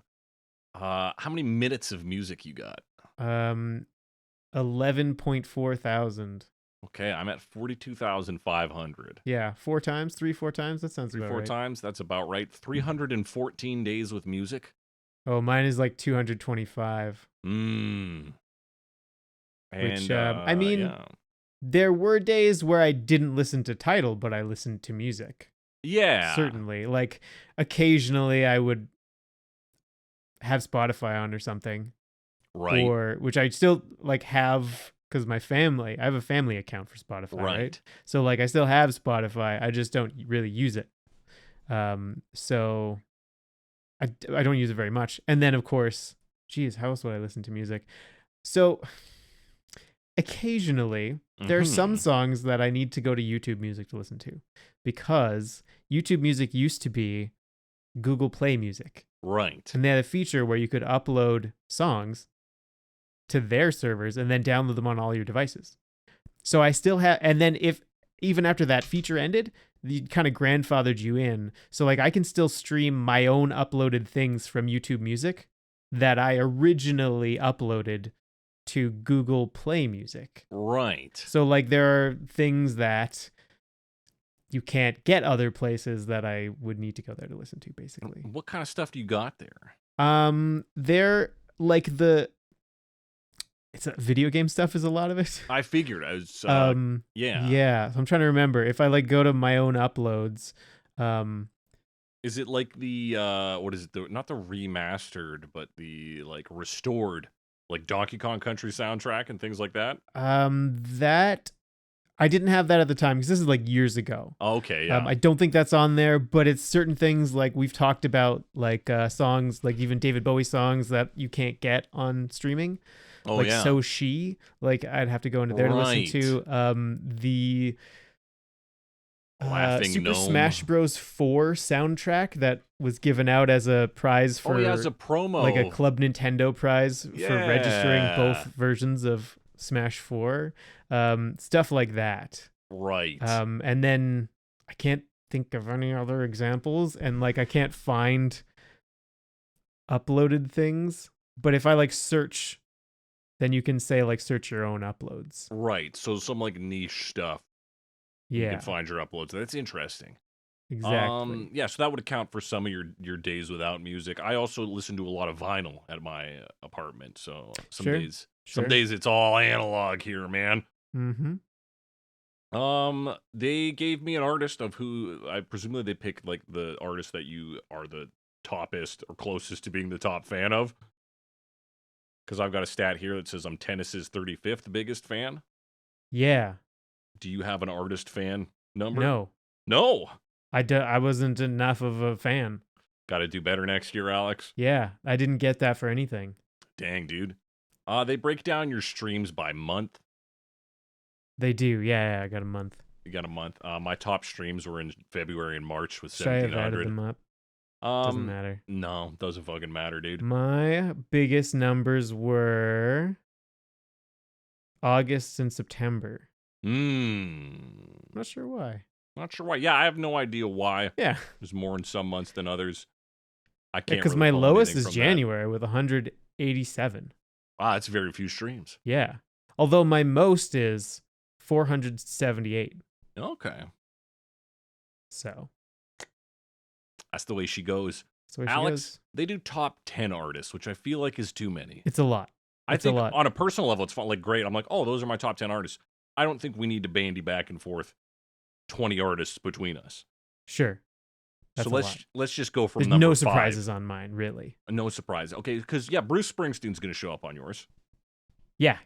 Speaker 1: How many minutes of music you got?
Speaker 2: 11.4 thousand.
Speaker 1: Okay, I'm at 42,500.
Speaker 2: Yeah, 4 times, 3-4 times. That sounds about
Speaker 1: 3-4
Speaker 2: right.
Speaker 1: times. That's about right. 314 days with music.
Speaker 2: Oh, mine is like 225.
Speaker 1: And
Speaker 2: Which, I mean,
Speaker 1: yeah.
Speaker 2: there were days where I didn't listen to Tidal, but I listened to music.
Speaker 1: Yeah.
Speaker 2: Certainly. Like, occasionally I would have Spotify on or something.
Speaker 1: Right.
Speaker 2: Or, which I still, like, have, because I have a family account for Spotify, right? So, like, I still have Spotify. I just don't really use it. So, I don't use it very much. And then, of course, geez, how else would I listen to music? So, occasionally, there are some songs that I need to go to YouTube Music to listen to, because YouTube Music used to be Google Play Music.
Speaker 1: Right.
Speaker 2: And they had a feature where you could upload songs to their servers and then download them on all your devices. So I still have, and then if even after that feature ended, the kind of grandfathered you in. So like I can still stream my own uploaded things from YouTube Music that I originally uploaded to Google Play Music.
Speaker 1: Right.
Speaker 2: So like there are things that you can't get other places that I would need to go there to listen to, basically.
Speaker 1: What kind of stuff do you got there?
Speaker 2: They're like it's video game stuff is a lot of it.
Speaker 1: I figured. I was yeah.
Speaker 2: Yeah. So I'm trying to remember if I like go to my own uploads.
Speaker 1: Is it like the what is it? Not the remastered, but the like restored, like Donkey Kong Country soundtrack and things like that?
Speaker 2: That I didn't have that at the time because this is like years ago.
Speaker 1: Okay, yeah.
Speaker 2: I don't think that's on there, but it's certain things like we've talked about, like songs, like even David Bowie songs that you can't get on streaming.
Speaker 1: Oh,
Speaker 2: like
Speaker 1: yeah.
Speaker 2: So She, like I'd have to go into there to listen to. The
Speaker 1: Laughing
Speaker 2: Super
Speaker 1: Gnome.
Speaker 2: Smash Bros. 4 soundtrack that was given out as a prize for
Speaker 1: as a promo.
Speaker 2: like a Club Nintendo prize for registering both
Speaker 1: Yeah.
Speaker 2: versions of Smash 4. Stuff like that.
Speaker 1: Right.
Speaker 2: And then I can't think of any other examples, and like I can't find uploaded things. But if I like search, then you can say like search your own uploads.
Speaker 1: Right. So some like niche stuff. You
Speaker 2: Yeah,
Speaker 1: can find your uploads. That's interesting.
Speaker 2: exactly.
Speaker 1: Yeah, so that would account for some of your days without music. I also listen to a lot of vinyl at my apartment. So some
Speaker 2: Sure,
Speaker 1: days
Speaker 2: sure.
Speaker 1: some days it's all analog here, man.
Speaker 2: Mm-hmm.
Speaker 1: They gave me an artist of who I presumably they picked like the artist that you are the toppest or closest to being the top fan of. Because I've got a stat here that says I'm Tennis's 35th biggest fan.
Speaker 2: Yeah.
Speaker 1: Do you have an artist fan number?
Speaker 2: No.
Speaker 1: No.
Speaker 2: I wasn't enough of a fan.
Speaker 1: Got to do better next year, Alex.
Speaker 2: Yeah, I didn't get that for anything.
Speaker 1: Dang, dude. They break down your streams by month.
Speaker 2: They do. Yeah, I got a month.
Speaker 1: You got a month. My top streams were in February and March with
Speaker 2: Should I have added
Speaker 1: 1,700.
Speaker 2: them up? Doesn't matter.
Speaker 1: No, doesn't fucking matter, dude.
Speaker 2: My biggest numbers were August and September. Not sure why.
Speaker 1: Not sure why. Yeah, I have no idea why.
Speaker 2: Yeah.
Speaker 1: There's more in some months than others. I can't
Speaker 2: Because
Speaker 1: really
Speaker 2: my
Speaker 1: pull
Speaker 2: lowest
Speaker 1: anything
Speaker 2: is
Speaker 1: from
Speaker 2: January with 187.
Speaker 1: that. That's very few streams.
Speaker 2: Yeah. Although my most is 478.
Speaker 1: Okay.
Speaker 2: So.
Speaker 1: That's the way she goes.
Speaker 2: That's the way she
Speaker 1: Alex,
Speaker 2: goes.
Speaker 1: they do top 10 artists, which I feel like is too many.
Speaker 2: It's a lot.
Speaker 1: I think
Speaker 2: a lot.
Speaker 1: on a personal level, it's fun. Like, great. I'm like, oh, those are my top 10 artists. I don't think we need to bandy back and forth 20 artists between us.
Speaker 2: Sure. That's
Speaker 1: so
Speaker 2: a lot.
Speaker 1: let's just go from
Speaker 2: There's
Speaker 1: number
Speaker 2: no
Speaker 1: 5.
Speaker 2: surprises on mine, really.
Speaker 1: No surprise. Okay, because yeah, Bruce Springsteen's going to show up on yours.
Speaker 2: Yeah.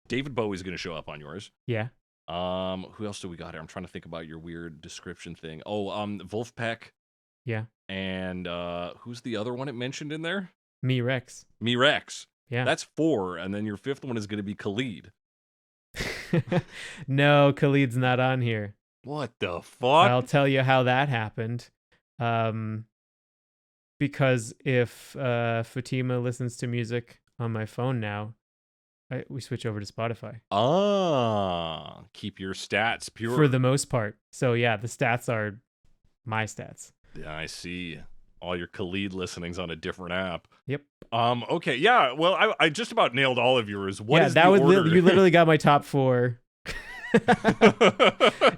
Speaker 1: David Bowie's going to show up on yours.
Speaker 2: Yeah.
Speaker 1: Who else do we got here? I'm trying to think about your weird description thing. Oh, Wolfpack.
Speaker 2: Yeah.
Speaker 1: And who's the other one it mentioned in there?
Speaker 2: Me Rex.
Speaker 1: Me Rex.
Speaker 2: Yeah.
Speaker 1: That's 4, and then your 5th one is going to be Khalid.
Speaker 2: No, Khalid's not on here.
Speaker 1: What the fuck?
Speaker 2: I'll tell you how that happened. Because if Fatima listens to music on my phone now, we switch over to Spotify.
Speaker 1: Keep your stats pure.
Speaker 2: For the most part. So yeah, the stats are my stats.
Speaker 1: Yeah, I see. All your Khalid listenings on a different app.
Speaker 2: Yep.
Speaker 1: Okay. Yeah. Well, I just about nailed all of yours. What is
Speaker 2: that
Speaker 1: the
Speaker 2: was
Speaker 1: order?
Speaker 2: you literally got my top 4.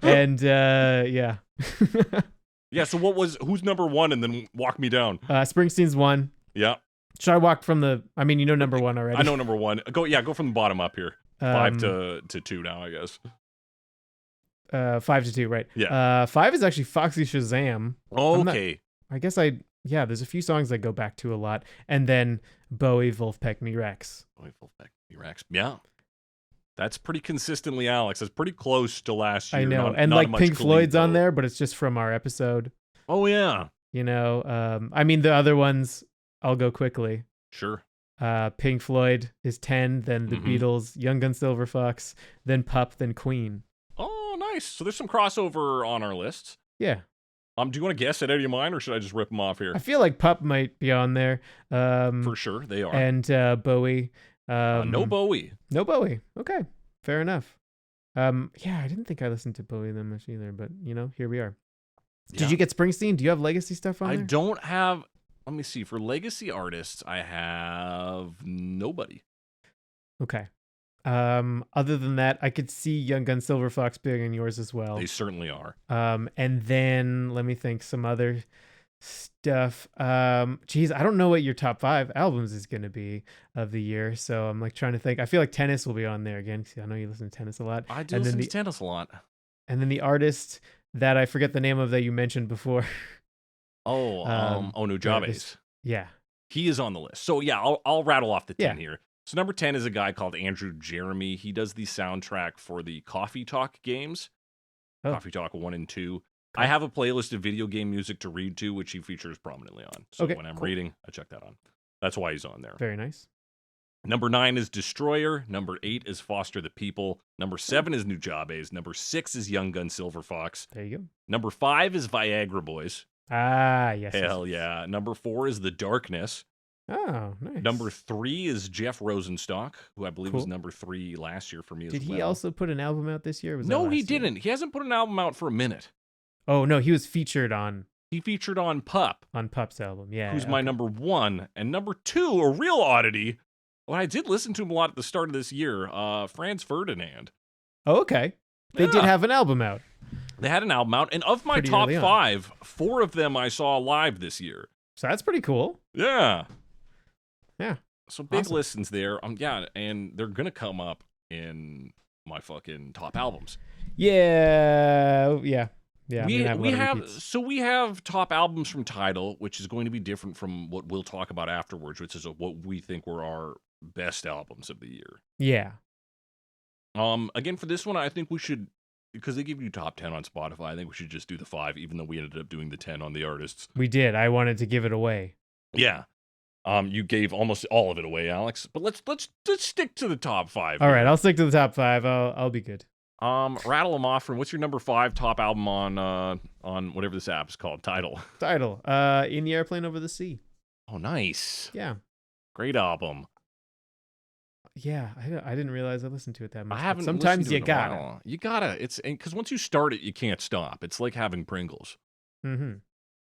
Speaker 2: And yeah.
Speaker 1: Yeah. So who's number 1, and then walk me down.
Speaker 2: Springsteen's 1.
Speaker 1: Yeah.
Speaker 2: Should I walk from the? I mean, you know number 1 already.
Speaker 1: I know number 1. Go from the bottom up here. 5 to 2 now, I guess.
Speaker 2: 5 to 2, right?
Speaker 1: Yeah.
Speaker 2: 5 is actually Foxy Shazam.
Speaker 1: Okay.
Speaker 2: I guess there's a few songs I go back to a lot, and then Bowie, Wolfpack, Me Rex.
Speaker 1: Bowie, Wolfpack, Me Rex. Yeah. That's pretty consistently Alex. That's pretty close to last year.
Speaker 2: I know,
Speaker 1: not
Speaker 2: and like
Speaker 1: much
Speaker 2: Pink
Speaker 1: Khalid,
Speaker 2: Floyd's on
Speaker 1: though.
Speaker 2: there, but it's just from our episode.
Speaker 1: Oh yeah.
Speaker 2: You know, I mean the other ones. I'll go quickly.
Speaker 1: Sure.
Speaker 2: Pink Floyd is 10, then the
Speaker 1: Mhm.
Speaker 2: Beatles, Young Gun Silver Fox, then Pup, then Queen.
Speaker 1: Oh, nice. So there's some crossover on our lists.
Speaker 2: Yeah.
Speaker 1: Do you want to guess at any of mine, or should I just rip them off here?
Speaker 2: I feel like Pup might be on there.
Speaker 1: For sure, they are.
Speaker 2: And Bowie.
Speaker 1: No Bowie.
Speaker 2: No Bowie. Okay, fair enough. Yeah, I didn't think I listened to Bowie that much either, but you know, here we are.
Speaker 1: Yeah.
Speaker 2: Did you get Springsteen? Do you have legacy stuff on
Speaker 1: I
Speaker 2: there?
Speaker 1: don't have. Let me see. For legacy artists, I have nobody.
Speaker 2: Okay. Other than that, I could see Young Gun Silver Fox being on yours as well.
Speaker 1: They certainly are.
Speaker 2: And then let me think some other stuff. Geez, I don't know what your top 5 albums is gonna be of the year, so I'm like trying to think. I feel like Tennis will be on there again, because I know you listen to Tennis a lot.
Speaker 1: I do
Speaker 2: And then
Speaker 1: listen
Speaker 2: the-
Speaker 1: to Tennis a lot.
Speaker 2: And then the artist that I forget the name of that you mentioned before.
Speaker 1: Nujabes.
Speaker 2: Yeah.
Speaker 1: He is on the list. So yeah, I'll rattle off the 10
Speaker 2: Yeah.
Speaker 1: here. So number 10 is a guy called Andrew Jeremy. He does the soundtrack for the Coffee Talk games.
Speaker 2: Oh.
Speaker 1: Coffee Talk 1 and 2. I have a playlist of video game music to read to, which he features prominently on. So
Speaker 2: Okay,
Speaker 1: when I'm
Speaker 2: cool.
Speaker 1: reading, I check that on. That's why he's on there.
Speaker 2: Very nice.
Speaker 1: Number 9 is Destroyer. Number 8 is Foster the People. Number 7 is Nujabes. Number 6 is Young Gun Silver Fox.
Speaker 2: There you go.
Speaker 1: Number 5 is Viagra Boys.
Speaker 2: Ah, yes.
Speaker 1: Hell yeah. Number 4 is The Darkness.
Speaker 2: Oh, nice.
Speaker 1: Number 3 is Jeff Rosenstock, who I believe was
Speaker 2: Cool.
Speaker 1: number 3 last year for me
Speaker 2: Did
Speaker 1: as
Speaker 2: he
Speaker 1: well.
Speaker 2: also put an album out this year? Or was that
Speaker 1: No,
Speaker 2: last
Speaker 1: he
Speaker 2: year?
Speaker 1: didn't. He hasn't put an album out for a minute.
Speaker 2: Oh no, he was featured on
Speaker 1: He featured on Pup,
Speaker 2: Pup's album. Yeah.
Speaker 1: who's my
Speaker 2: okay.
Speaker 1: number 1. And number 2, a real oddity. Well, I did listen to him a lot at the start of this year. Franz Ferdinand.
Speaker 2: Oh, okay. They did
Speaker 1: Yeah.
Speaker 2: have an album out.
Speaker 1: They had an album out, and of my
Speaker 2: Pretty
Speaker 1: top
Speaker 2: early on.
Speaker 1: 5, 4 of them I saw live this year.
Speaker 2: So that's pretty cool.
Speaker 1: Yeah.
Speaker 2: Yeah.
Speaker 1: So big
Speaker 2: Awesome.
Speaker 1: listens there. Yeah, and they're gonna come up in my fucking top albums.
Speaker 2: Yeah. Yeah. Yeah. I'm
Speaker 1: we
Speaker 2: gonna have a lot of
Speaker 1: have
Speaker 2: repeats.
Speaker 1: so we have top albums from Tidal, which is going to be different from what we'll talk about afterwards, which is what we think were our best albums of the year.
Speaker 2: Yeah.
Speaker 1: Again for this one, I think we should, because they give you top 10 on Spotify. I think we should just do the 5, even though we ended up doing the 10 on the artists.
Speaker 2: We did. I wanted to give it away.
Speaker 1: Yeah. You gave almost all of it away, Alex. But let's stick to the top 5.
Speaker 2: All right, I'll stick to the top 5. I'll be good.
Speaker 1: Rattle them off. From what's your number 5 top album on whatever this app is called, Tidal?
Speaker 2: Title. In the Airplane Over the Sea.
Speaker 1: Oh, nice.
Speaker 2: Yeah.
Speaker 1: Great album.
Speaker 2: Yeah. I didn't realize I listened to it that much.
Speaker 1: I
Speaker 2: but
Speaker 1: haven't.
Speaker 2: Sometimes
Speaker 1: listened to
Speaker 2: you
Speaker 1: it in a
Speaker 2: gotta.
Speaker 1: while. You gotta. It's because once you start it, you can't stop. It's like having Pringles.
Speaker 2: Mm-hmm.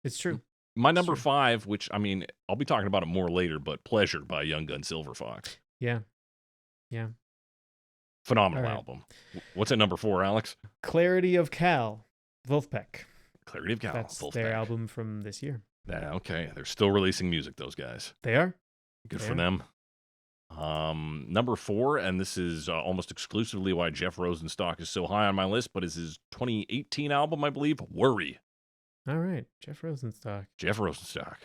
Speaker 2: It's true.
Speaker 1: My number
Speaker 2: true.
Speaker 1: 5, which I mean, I'll be talking about it more later, but Pleasure by Young Gun Silver Fox.
Speaker 2: Yeah. Yeah.
Speaker 1: Phenomenal
Speaker 2: All right.
Speaker 1: album. What's at number 4, Alex?
Speaker 2: Clarity of Cal. Wolfpack.
Speaker 1: Clarity of Cal.
Speaker 2: That's
Speaker 1: Wolfpack.
Speaker 2: their album from this year.
Speaker 1: Yeah, okay. They're still releasing music, those guys.
Speaker 2: They are.
Speaker 1: Good
Speaker 2: They
Speaker 1: for
Speaker 2: are.
Speaker 1: them. Number 4, and this is almost exclusively why Jeff Rosenstock is so high on my list, but is his 2018 album, I believe, Worry.
Speaker 2: All right. Jeff Rosenstock.
Speaker 1: Jeff Rosenstock.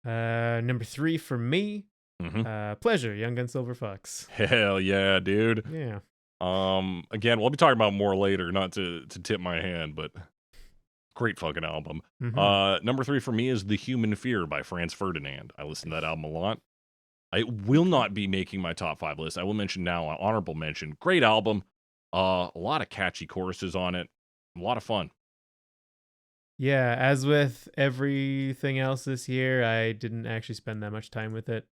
Speaker 2: Number 3 for me.
Speaker 1: Mm-hmm.
Speaker 2: Pleasure. Young Gun Silver Fox.
Speaker 1: Hell yeah, dude.
Speaker 2: Yeah.
Speaker 1: Again, we'll be talking about more later, not to tip my hand, but great fucking album.
Speaker 2: Mhm.
Speaker 1: Number 3 for me is The Human Fear by Franz Ferdinand. I listen to that album a lot. It will not be making my top 5 list. I will mention now, honorable mention. Great album. A lot of catchy choruses on it. A lot of fun.
Speaker 2: Yeah, as with everything else this year, I didn't actually spend that much time with it.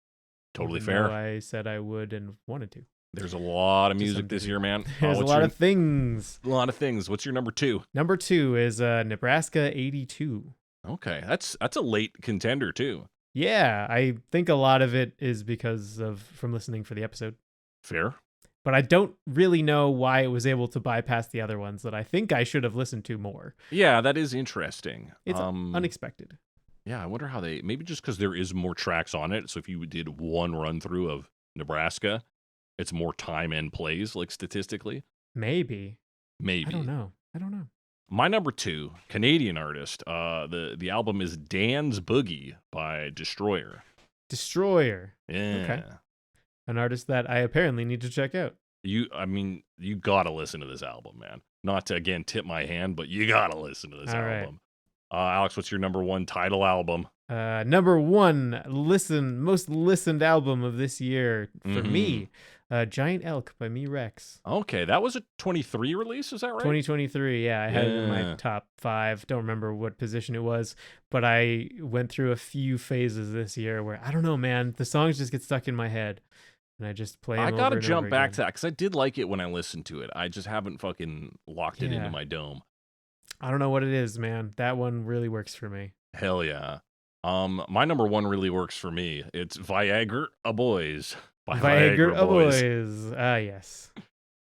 Speaker 1: Totally
Speaker 2: even
Speaker 1: fair.
Speaker 2: though I said I would and wanted to.
Speaker 1: There's a lot of
Speaker 2: To some
Speaker 1: music this
Speaker 2: degree.
Speaker 1: year, man.
Speaker 2: There's a lot of things.
Speaker 1: A lot of things. What's your number 2?
Speaker 2: Number 2 is Nebraska 82.
Speaker 1: Okay, that's a late contender too.
Speaker 2: Yeah, I think a lot of it is because of from listening for the episode.
Speaker 1: Fair.
Speaker 2: But I don't really know why it was able to bypass the other ones that I think I should have listened to more.
Speaker 1: Yeah, that is interesting.
Speaker 2: It's unexpected.
Speaker 1: Yeah, I wonder how maybe just because there is more tracks on it. So if you did one run through of Nebraska, it's more time and plays, like statistically.
Speaker 2: Maybe.
Speaker 1: Maybe.
Speaker 2: I don't know.
Speaker 1: My number 2, Canadian artist. The album is Dan's Boogie by Destroyer.
Speaker 2: Destroyer.
Speaker 1: Yeah.
Speaker 2: Okay. An artist that I apparently need to check out.
Speaker 1: You gotta listen to this album, man. Not to again tip my hand, but you gotta listen to this
Speaker 2: All right.
Speaker 1: album. Alex, what's your number 1 title album?
Speaker 2: Number 1 most listened album of this year for me, Giant Elk by Me Rex.
Speaker 1: Okay, that was a 23 release, is that right?
Speaker 2: 2023, yeah. I had it in my
Speaker 1: Yeah.
Speaker 2: top 5. Don't remember what position it was, but I went through a few phases this year where, I don't know, man, the songs just get stuck in my head. And I just play them
Speaker 1: I
Speaker 2: over
Speaker 1: gotta
Speaker 2: and
Speaker 1: jump
Speaker 2: over
Speaker 1: back
Speaker 2: again.
Speaker 1: to that because I did like it when I listened to it. I just haven't fucking locked it into
Speaker 2: Yeah.
Speaker 1: my dome.
Speaker 2: I don't know what it is, man. That one really works for me.
Speaker 1: Hell yeah. My number 1 really works for me. It's Viagra Boys by
Speaker 2: Viagra
Speaker 1: Boys.
Speaker 2: Boys. Ah, yes.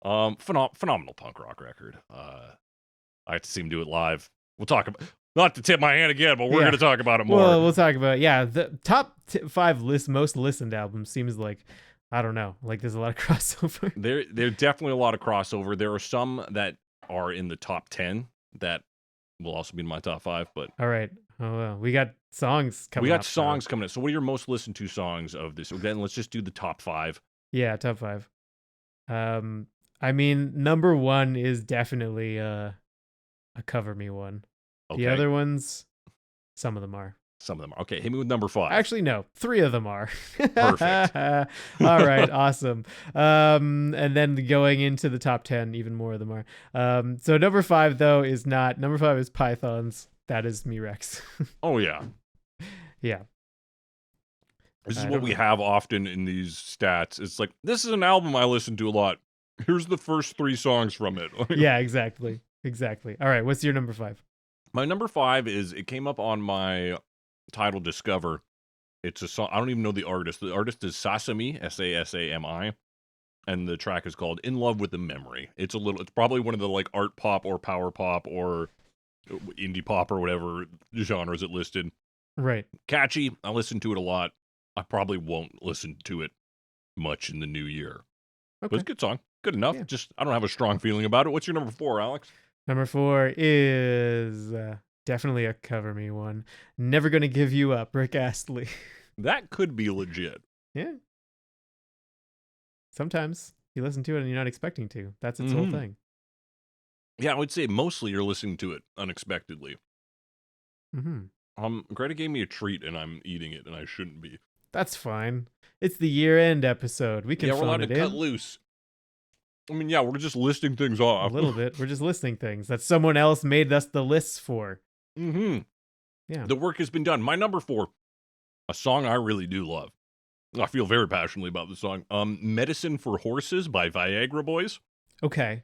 Speaker 1: Phenomenal punk rock record. I have to see him do it live. We'll talk about, not to tip my hand again, but we're
Speaker 2: Yeah.
Speaker 1: gonna talk about it more.
Speaker 2: Well, we'll talk about the top 5 most listened albums. Seems like, I don't know, like there's a lot of crossover.
Speaker 1: There's definitely a lot of crossover. There are some that are in the top 10 that will also be in my top 5, but
Speaker 2: All right. Oh well, we got songs coming.
Speaker 1: we got
Speaker 2: up, though.
Speaker 1: songs coming up. So what are your most listened to songs of this? Then let's just do the top 5.
Speaker 2: Yeah, top 5. I mean, number 1 is definitely a Cover Me one.
Speaker 1: Okay.
Speaker 2: The other ones, some of them are.
Speaker 1: Some of them are. Okay, hit me with number 5.
Speaker 2: Actually, no, 3 of them are.
Speaker 1: Perfect.
Speaker 2: All right, awesome. And then going into the top 10, even more of them are. So number 5 though is not. Number 5 is Pythons. That is Me Rex.
Speaker 1: Oh yeah.
Speaker 2: Yeah.
Speaker 1: This is
Speaker 2: I
Speaker 1: what
Speaker 2: don't
Speaker 1: we
Speaker 2: know.
Speaker 1: have often in these stats. It's like, this is an album I listen to a lot. Here's the first 3 songs from it.
Speaker 2: Yeah, exactly. All right, what's your number 5?
Speaker 1: My number 5 is, it came up on my title Discover. It's a song, I don't even know the artist. The artist is Sasami, Sasami, and the track is called In Love with the Memory. It's probably one of the like art pop or power pop or indie pop or whatever genres it listed.
Speaker 2: Right.
Speaker 1: Catchy. I listen to it a lot. I probably won't listen to it much in the new year. But
Speaker 2: Okay.
Speaker 1: it's a good song. Good enough.
Speaker 2: Yeah.
Speaker 1: Just, I don't have a strong feeling about it. What's your number 4, Alex?
Speaker 2: Number 4 is definitely a Cover Me one. Never Gonna Give You Up, Rick Astley.
Speaker 1: That could be legit.
Speaker 2: Yeah. Sometimes you listen to it and you're not expecting to. That's its whole
Speaker 1: Mhm.
Speaker 2: thing.
Speaker 1: Yeah, I would say mostly you're listening to it unexpectedly.
Speaker 2: Mm-hmm.
Speaker 1: Greta gave me a treat and I'm eating it and I shouldn't be.
Speaker 2: That's fine. It's the year-end episode. We can
Speaker 1: Yeah, we're allowed
Speaker 2: phone
Speaker 1: to
Speaker 2: it
Speaker 1: cut
Speaker 2: in
Speaker 1: loose. I mean, yeah, we're just listing things
Speaker 2: a
Speaker 1: off.
Speaker 2: little bit. We're just listing things that someone else made us the lists for.
Speaker 1: Mm-hmm.
Speaker 2: Yeah.
Speaker 1: The work has been done. My number 4, a song I really do love. I feel very passionately about the song. Medicine for Horses by Viagra Boys.
Speaker 2: Okay.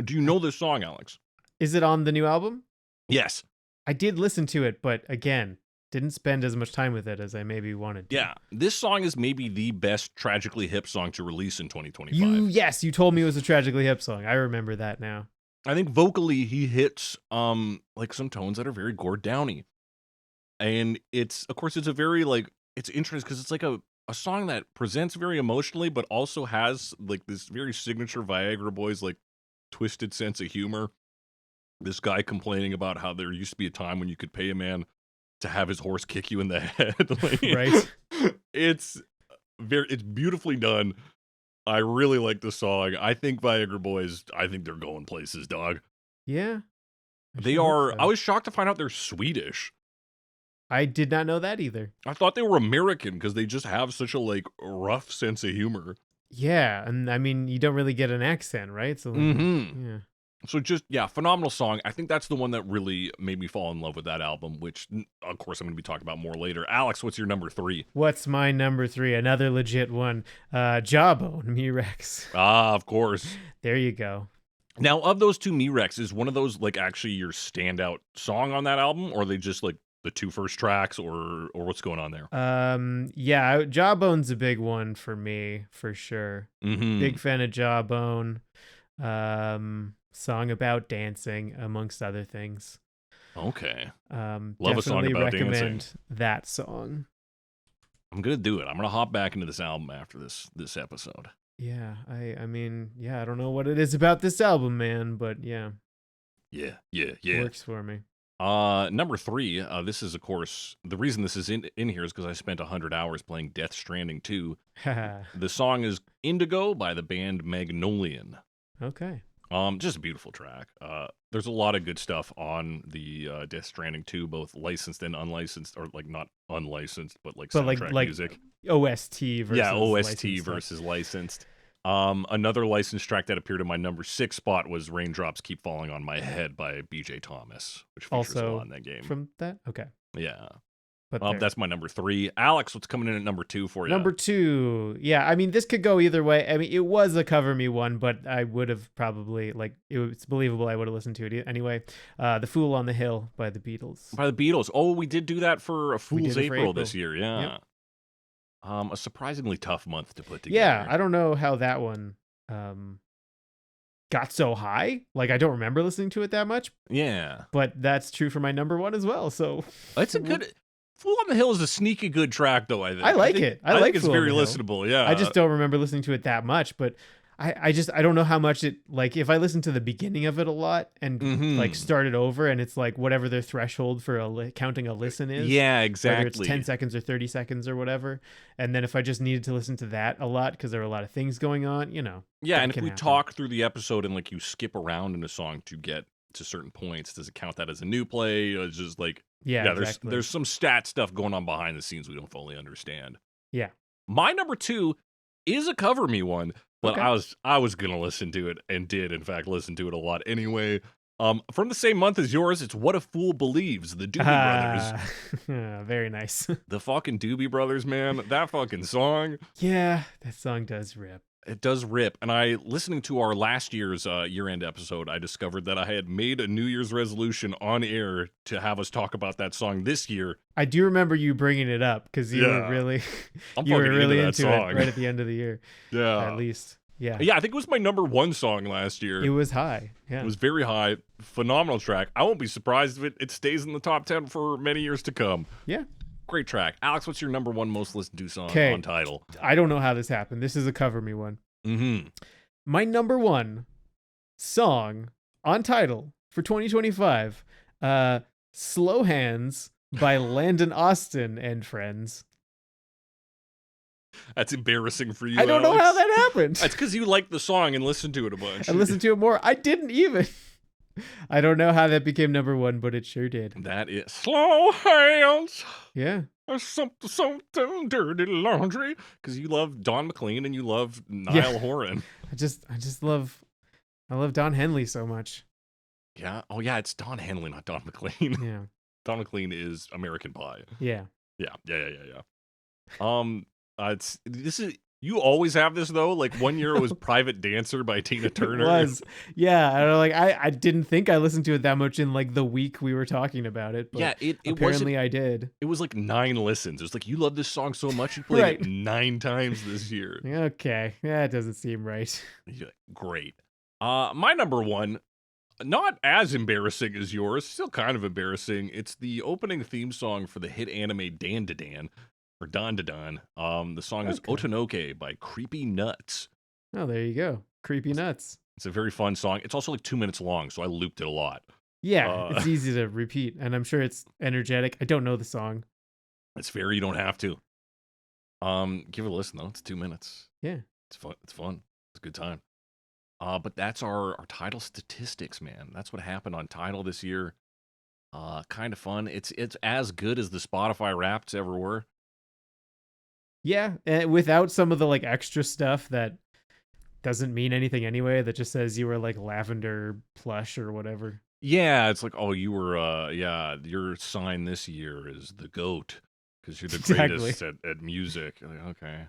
Speaker 1: Do you know this song, Alex?
Speaker 2: Is it on the new album?
Speaker 1: Yes.
Speaker 2: I did listen to it, but again, didn't spend as much time with it as I maybe wanted to.
Speaker 1: Yeah. This song is maybe the best Tragically Hip song to release in 2025.
Speaker 2: Yes, you told me it was a Tragically Hip song. I remember that now.
Speaker 1: I think vocally he hits like some tones that are very Gord Downy. And it's, of course, it's a very like, it's interesting because it's like a song that presents very emotionally, but also has like this very signature Viagra Boys like twisted sense of humor. This guy complaining about how there used to be a time when you could pay a man to have his horse kick you in the head. Like,
Speaker 2: Right.
Speaker 1: It's beautifully done. I really like the song. I think Viagra Boys, I think they're going places, dog.
Speaker 2: Yeah. I
Speaker 1: They
Speaker 2: sure hope
Speaker 1: are,
Speaker 2: so.
Speaker 1: I was shocked to find out they're Swedish.
Speaker 2: I did not know that either.
Speaker 1: I thought they were American because they just have such a like rough sense of humor.
Speaker 2: Yeah, and I mean, you don't really get an accent, right? So, like,
Speaker 1: Mm-hmm.
Speaker 2: yeah.
Speaker 1: So just yeah, phenomenal song. I think that's the one that really made me fall in love with that album, which of course I'm going to be talking about more later. Alex, what's your number 3?
Speaker 2: What's my number 3? Another legit one. Jawbone, Me-Rex.
Speaker 1: Ah, of course.
Speaker 2: There you go.
Speaker 1: Now, of those two Me-Rex, is one of those like actually your standout song on that album, or are they just like the 2 first tracks, or what's going on there?
Speaker 2: Yeah, Jawbone's a big one for me, for sure.
Speaker 1: Mm-hmm.
Speaker 2: Big fan of Jawbone. Song about dancing, amongst other things.
Speaker 1: Okay.
Speaker 2: Love
Speaker 1: a song about
Speaker 2: recommend
Speaker 1: dancing.
Speaker 2: that song.
Speaker 1: I'm gonna do it. I'm gonna hop back into this album after this episode.
Speaker 2: Yeah, I mean, yeah, I don't know what it is about this album, man, but yeah,
Speaker 1: Yeah.
Speaker 2: works for me.
Speaker 1: Number 3. This is of course the reason this is in here is because I spent 100 hours playing Death Stranding 2. The song is Indigo by the band Magnolian.
Speaker 2: Okay.
Speaker 1: Just a beautiful track. There's a lot of good stuff on the Death Stranding 2, both licensed and unlicensed, or like not unlicensed, but like soundtrack music.
Speaker 2: OST versus
Speaker 1: OST versus licensed. Another licensed track that appeared in my number 6 spot was "Raindrops Keep Falling on My Head" by BJ Thomas, which features a lot in that game.
Speaker 2: From that, okay.
Speaker 1: Yeah.
Speaker 2: But
Speaker 1: That's my number 3. Alex, what's coming in at number 2 for you?
Speaker 2: Number 2, yeah. I mean, this could go either way. I mean, it was a Cover Me one, but I would have probably it's believable. I would have listened to it anyway. "The Fool on the Hill" by the Beatles.
Speaker 1: By the Beatles. Oh, we did do that for a Fool's April this year. Yeah.
Speaker 2: Yep.
Speaker 1: A surprisingly tough month to put together.
Speaker 2: Yeah, I don't know how that one got so high. Like, I don't remember listening to it that much.
Speaker 1: Yeah.
Speaker 2: But that's true for my number 1 as well. So
Speaker 1: it's a good. Fool on the Hill is a sneaky good track, though. I think.
Speaker 2: I like it.
Speaker 1: I think it's very listenable. Yeah.
Speaker 2: I just don't remember listening to it that much, but I don't know how much it, like, if I listen to the beginning of it a lot and like start it over, and it's like whatever their threshold for counting a listen is.
Speaker 1: Yeah, exactly.
Speaker 2: Whether it's 10 seconds or 30 seconds or whatever. And then if I just needed to listen to that a lot because there are a lot of things going on, you know.
Speaker 1: Yeah, and if we talk through the episode and like you skip around in a song to get to certain points, does it count that as a new play? It's just like
Speaker 2: exactly.
Speaker 1: there's some stat stuff going on behind the scenes we don't fully understand.
Speaker 2: Yeah.
Speaker 1: My number 2 is a Cover Me one, but
Speaker 2: okay.
Speaker 1: I was gonna listen to it and did in fact listen to it a lot anyway. From the same month as yours, it's "What a Fool Believes," the Doobie Brothers.
Speaker 2: Very nice.
Speaker 1: The fucking Doobie Brothers, man. That fucking song.
Speaker 2: Yeah, that song does rip.
Speaker 1: It does rip. And listening to our last year's year-end episode, I discovered that I had made a New Year's resolution on air to have us talk about that song this year.
Speaker 2: I do remember you bringing it up because you were really, you were really into it right at the end of the year.
Speaker 1: Yeah.
Speaker 2: At least. Yeah.
Speaker 1: Yeah, I think it was my number 1 song last year.
Speaker 2: It was high. Yeah.
Speaker 1: It was very high. Phenomenal track. I won't be surprised if it stays in the top 10 for many years to come.
Speaker 2: Yeah.
Speaker 1: Great track. Alex, what's your number 1 most listened to song on Tidal?
Speaker 2: I don't know how this happened. This is a Cover Me one.
Speaker 1: Mm-hmm.
Speaker 2: My number 1 song on Tidal for 2025, "Slow Hands" by Landon Austin and friends.
Speaker 1: That's embarrassing for you,
Speaker 2: I don't know how that happened.
Speaker 1: That's because you liked the song and listened to it a bunch.
Speaker 2: I listened to it more. I didn't even. I don't know how that became number 1, but it sure did.
Speaker 1: That is "Slow Hands."
Speaker 2: Yeah.
Speaker 1: Something dirty laundry. Because you love Don McLean and you love Niall Horan.
Speaker 2: I love Don Henley so much.
Speaker 1: Yeah. Oh yeah, it's Don Henley, not Don McLean.
Speaker 2: Yeah.
Speaker 1: Don McLean is American Pie.
Speaker 2: Yeah.
Speaker 1: Yeah. You always have this though. Like one year it was "Private Dancer" by Tina Turner.
Speaker 2: It was. Yeah. I didn't think I listened to it that much in like the week we were talking about it. But
Speaker 1: yeah, it
Speaker 2: apparently I did.
Speaker 1: It was like 9 listens. It was like, you love this song so much you played it 9 times this year.
Speaker 2: Okay. Yeah, it doesn't seem right.
Speaker 1: Great. My number 1, not as embarrassing as yours, still kind of embarrassing. It's the opening theme song for the hit anime Dan Da Dan. Or Don Da Don. The song is "Otonoke" by Creepy Nuts.
Speaker 2: Oh, there you go. Creepy Nuts.
Speaker 1: It's a very fun song. It's also like 2 minutes long, so I looped it a lot.
Speaker 2: Yeah, it's easy to repeat, and I'm sure it's energetic. I don't know the song.
Speaker 1: It's fair. You don't have to. Give it a listen though. It's 2 minutes.
Speaker 2: Yeah,
Speaker 1: it's fun. It's fun. It's a good time. But that's our Tidal statistics, man. That's what happened on Tidal this year. Kind of fun. It's as good as the Spotify Wrappeds ever were.
Speaker 2: Yeah, and without some of the like extra stuff that doesn't mean anything anyway, that just says you were like lavender plush or whatever.
Speaker 1: Yeah, it's like, oh, you were, yeah, your sign this year is the goat because you're the
Speaker 2: Exactly.
Speaker 1: greatest at music. Like, okay.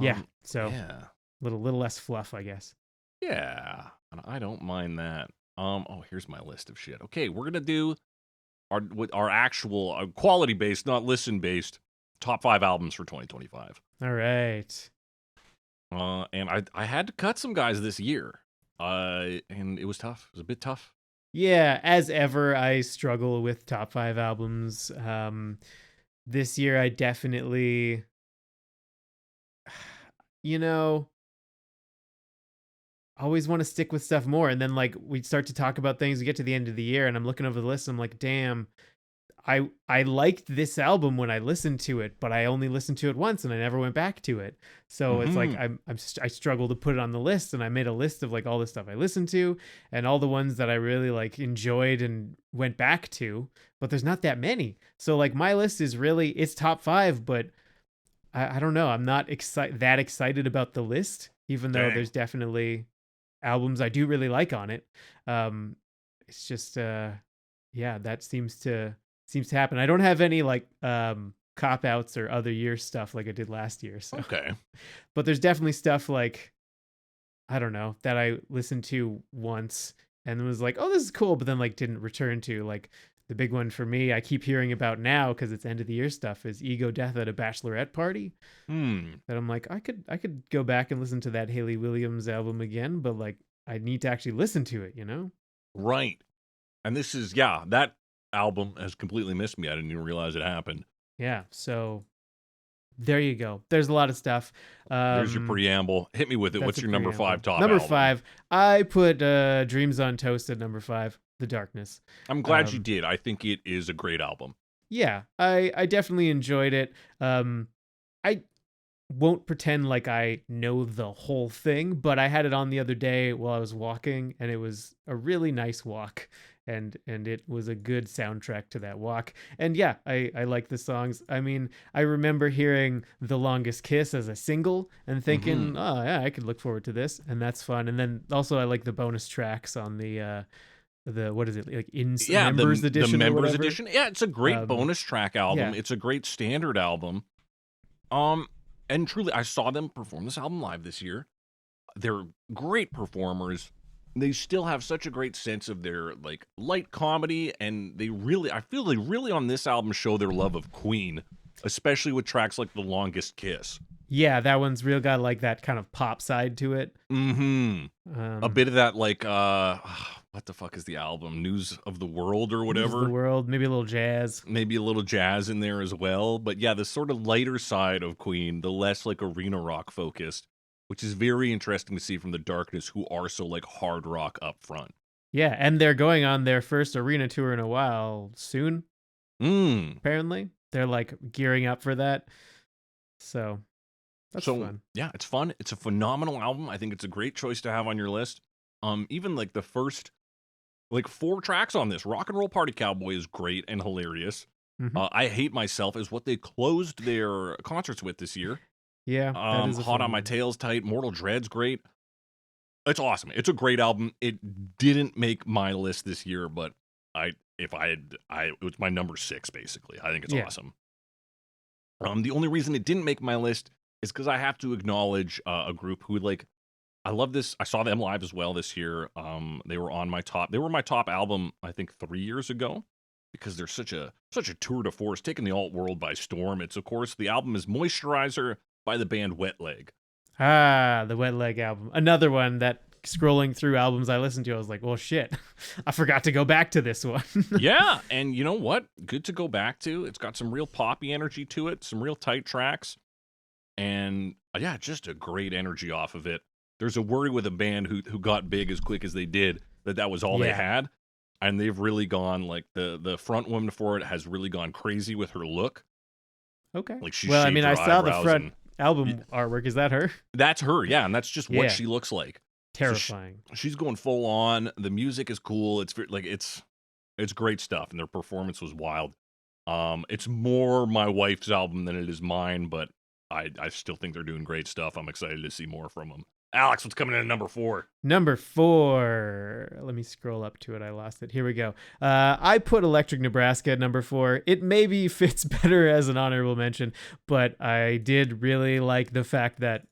Speaker 2: Yeah. So
Speaker 1: Yeah,
Speaker 2: little less fluff, I guess.
Speaker 1: yeah, and I don't mind that. Oh, here's my list of shit. Okay, we're gonna do our actual quality based, not listen based, top 5 albums for 2025.
Speaker 2: All right.
Speaker 1: And I had to cut some guys this year. And it was tough. It was a bit tough.
Speaker 2: Yeah, as ever, I struggle with top 5 albums. This year I definitely, you know, always want to stick with stuff more. And then like we start to talk about things, we get to the end of the year, and I'm looking over the list. I'm like, damn, I liked this album when I listened to it, but I only listened to it once and I never went back to it. So it's like
Speaker 1: Hmm.
Speaker 2: I struggle to put it on the list, and I made a list of like all the stuff I listened to and all the ones that I really like enjoyed and went back to, but there's not that many. So like my list is really it's top 5, but I don't know. I'm not that excited about the list, even though
Speaker 1: Dang.
Speaker 2: there's definitely albums I do really like on it. Um, it's just yeah, that seems to happen. I don't have any like cop outs or other year stuff like I did last year. So,
Speaker 1: Okay.
Speaker 2: but there's definitely stuff like I don't know that I listened to once and was like, oh, this is cool, but then like didn't return to. Like the big one for me, I keep hearing about now because it's end of the year stuff is Ego Death at a Bachelorette Party.
Speaker 1: Hmm.
Speaker 2: That I'm like, I could go back and listen to that Haley Williams album again, but like I need to actually listen to it, you know?
Speaker 1: Right. And this is, yeah, that album has completely missed me. I didn't even realize it happened.
Speaker 2: Yeah. So there you go. There's a lot of stuff.
Speaker 1: There's your
Speaker 2: Um,
Speaker 1: preamble. Hit me with it.
Speaker 2: that's
Speaker 1: What's
Speaker 2: a
Speaker 1: your number 5
Speaker 2: preamble.
Speaker 1: top
Speaker 2: Number
Speaker 1: album?
Speaker 2: 5, I put Dreams on Toast at number 5, The Darkness.
Speaker 1: I'm glad you
Speaker 2: Um,
Speaker 1: did. I think it is a great album.
Speaker 2: yeah, I definitely enjoyed it. I won't pretend like I know the whole thing, but I had it on the other day while I was walking, and it was a really nice walk, and it was a good soundtrack to that walk. And yeah, I like the songs. I mean, I remember hearing The Longest Kiss as a single and thinking,
Speaker 1: Hmm.
Speaker 2: oh yeah, I could look forward to this, and that's fun. And then also I like the bonus tracks on the what is it like in
Speaker 1: Yeah,
Speaker 2: members
Speaker 1: the
Speaker 2: edition or
Speaker 1: members
Speaker 2: whatever.
Speaker 1: edition. Yeah, it's a great
Speaker 2: Um,
Speaker 1: bonus track album.
Speaker 2: yeah,
Speaker 1: It's a great standard album. Um, and truly, I saw them perform this album live this year. They're great performers. They still have such a great sense of their like light comedy, and I feel they really on this album show their love of Queen, especially with tracks like The Longest Kiss.
Speaker 2: yeah, that one's real got like that kind of pop side to it.
Speaker 1: Mm-hmm. A
Speaker 2: Um,
Speaker 1: bit of that like what the fuck is the album? News of the World or
Speaker 2: News of the
Speaker 1: whatever.
Speaker 2: World, maybe a little jazz.
Speaker 1: Maybe a little jazz in there as well. But yeah, the sort of lighter side of Queen, the less like arena rock focused, which is very interesting to see from the Darkness, who are so like hard rock up front.
Speaker 2: Yeah, and they're going on their first arena tour in a while soon,
Speaker 1: Mm.
Speaker 2: apparently. They're like gearing up for that. So that's
Speaker 1: So
Speaker 2: fun.
Speaker 1: yeah, it's fun. It's a phenomenal album. I think it's a great choice to have on your list. Even like the first like 4 tracks on this, Rock and Roll Party Cowboy is great and hilarious.
Speaker 2: Hmm.
Speaker 1: I Hate Myself is what they closed their concerts with this year.
Speaker 2: Yeah, that is a
Speaker 1: Hot on
Speaker 2: fun
Speaker 1: My
Speaker 2: one.
Speaker 1: Tail's tight. Mortal Dread's great. It's awesome. It's a great album. It didn't make my list this year, but if I had it was my number 6 basically. I think it's
Speaker 2: Yeah.
Speaker 1: awesome. The only reason it didn't make my list is because I have to acknowledge a group who like I love this. I saw them live as well this year. They were on my top. They were my top album I think 3 years ago because they're such a tour de force, taking the alt world by storm. It's of course the album is Moisturizer by the band Wet Leg.
Speaker 2: Ah, the Wet Leg album. Another one that scrolling through albums I listened to, I was like, well, shit. I forgot to go back to this one.
Speaker 1: Yeah, and you know what? Good to go back to. It's got some real poppy energy to it, some real tight tracks, and yeah, just a great energy off of it. There's a worry with a band who got big as quick as they did that was all they
Speaker 2: Yeah.
Speaker 1: had, and they've really gone like the front woman for it has really gone crazy with her look.
Speaker 2: Okay.
Speaker 1: Like she
Speaker 2: Well, I
Speaker 1: shaved
Speaker 2: mean,
Speaker 1: her
Speaker 2: I saw the
Speaker 1: eyebrows,
Speaker 2: front
Speaker 1: and
Speaker 2: album artwork. Is that her?
Speaker 1: that's her. Yeah, and that's just what
Speaker 2: Yeah.
Speaker 1: she looks like. So
Speaker 2: Terrifying.
Speaker 1: she's going full on. The music is cool. It's like It's great stuff, and their performance was wild. It's more my wife's album than it is mine, but I still think they're doing great stuff. I'm excited to see more from them. Alex, what's coming in at number 4?
Speaker 2: Number 4. Let me scroll up to it. I lost it. Here we go. I put Electric Nebraska at number 4. It maybe fits better as an honorable mention, but I did really like the fact that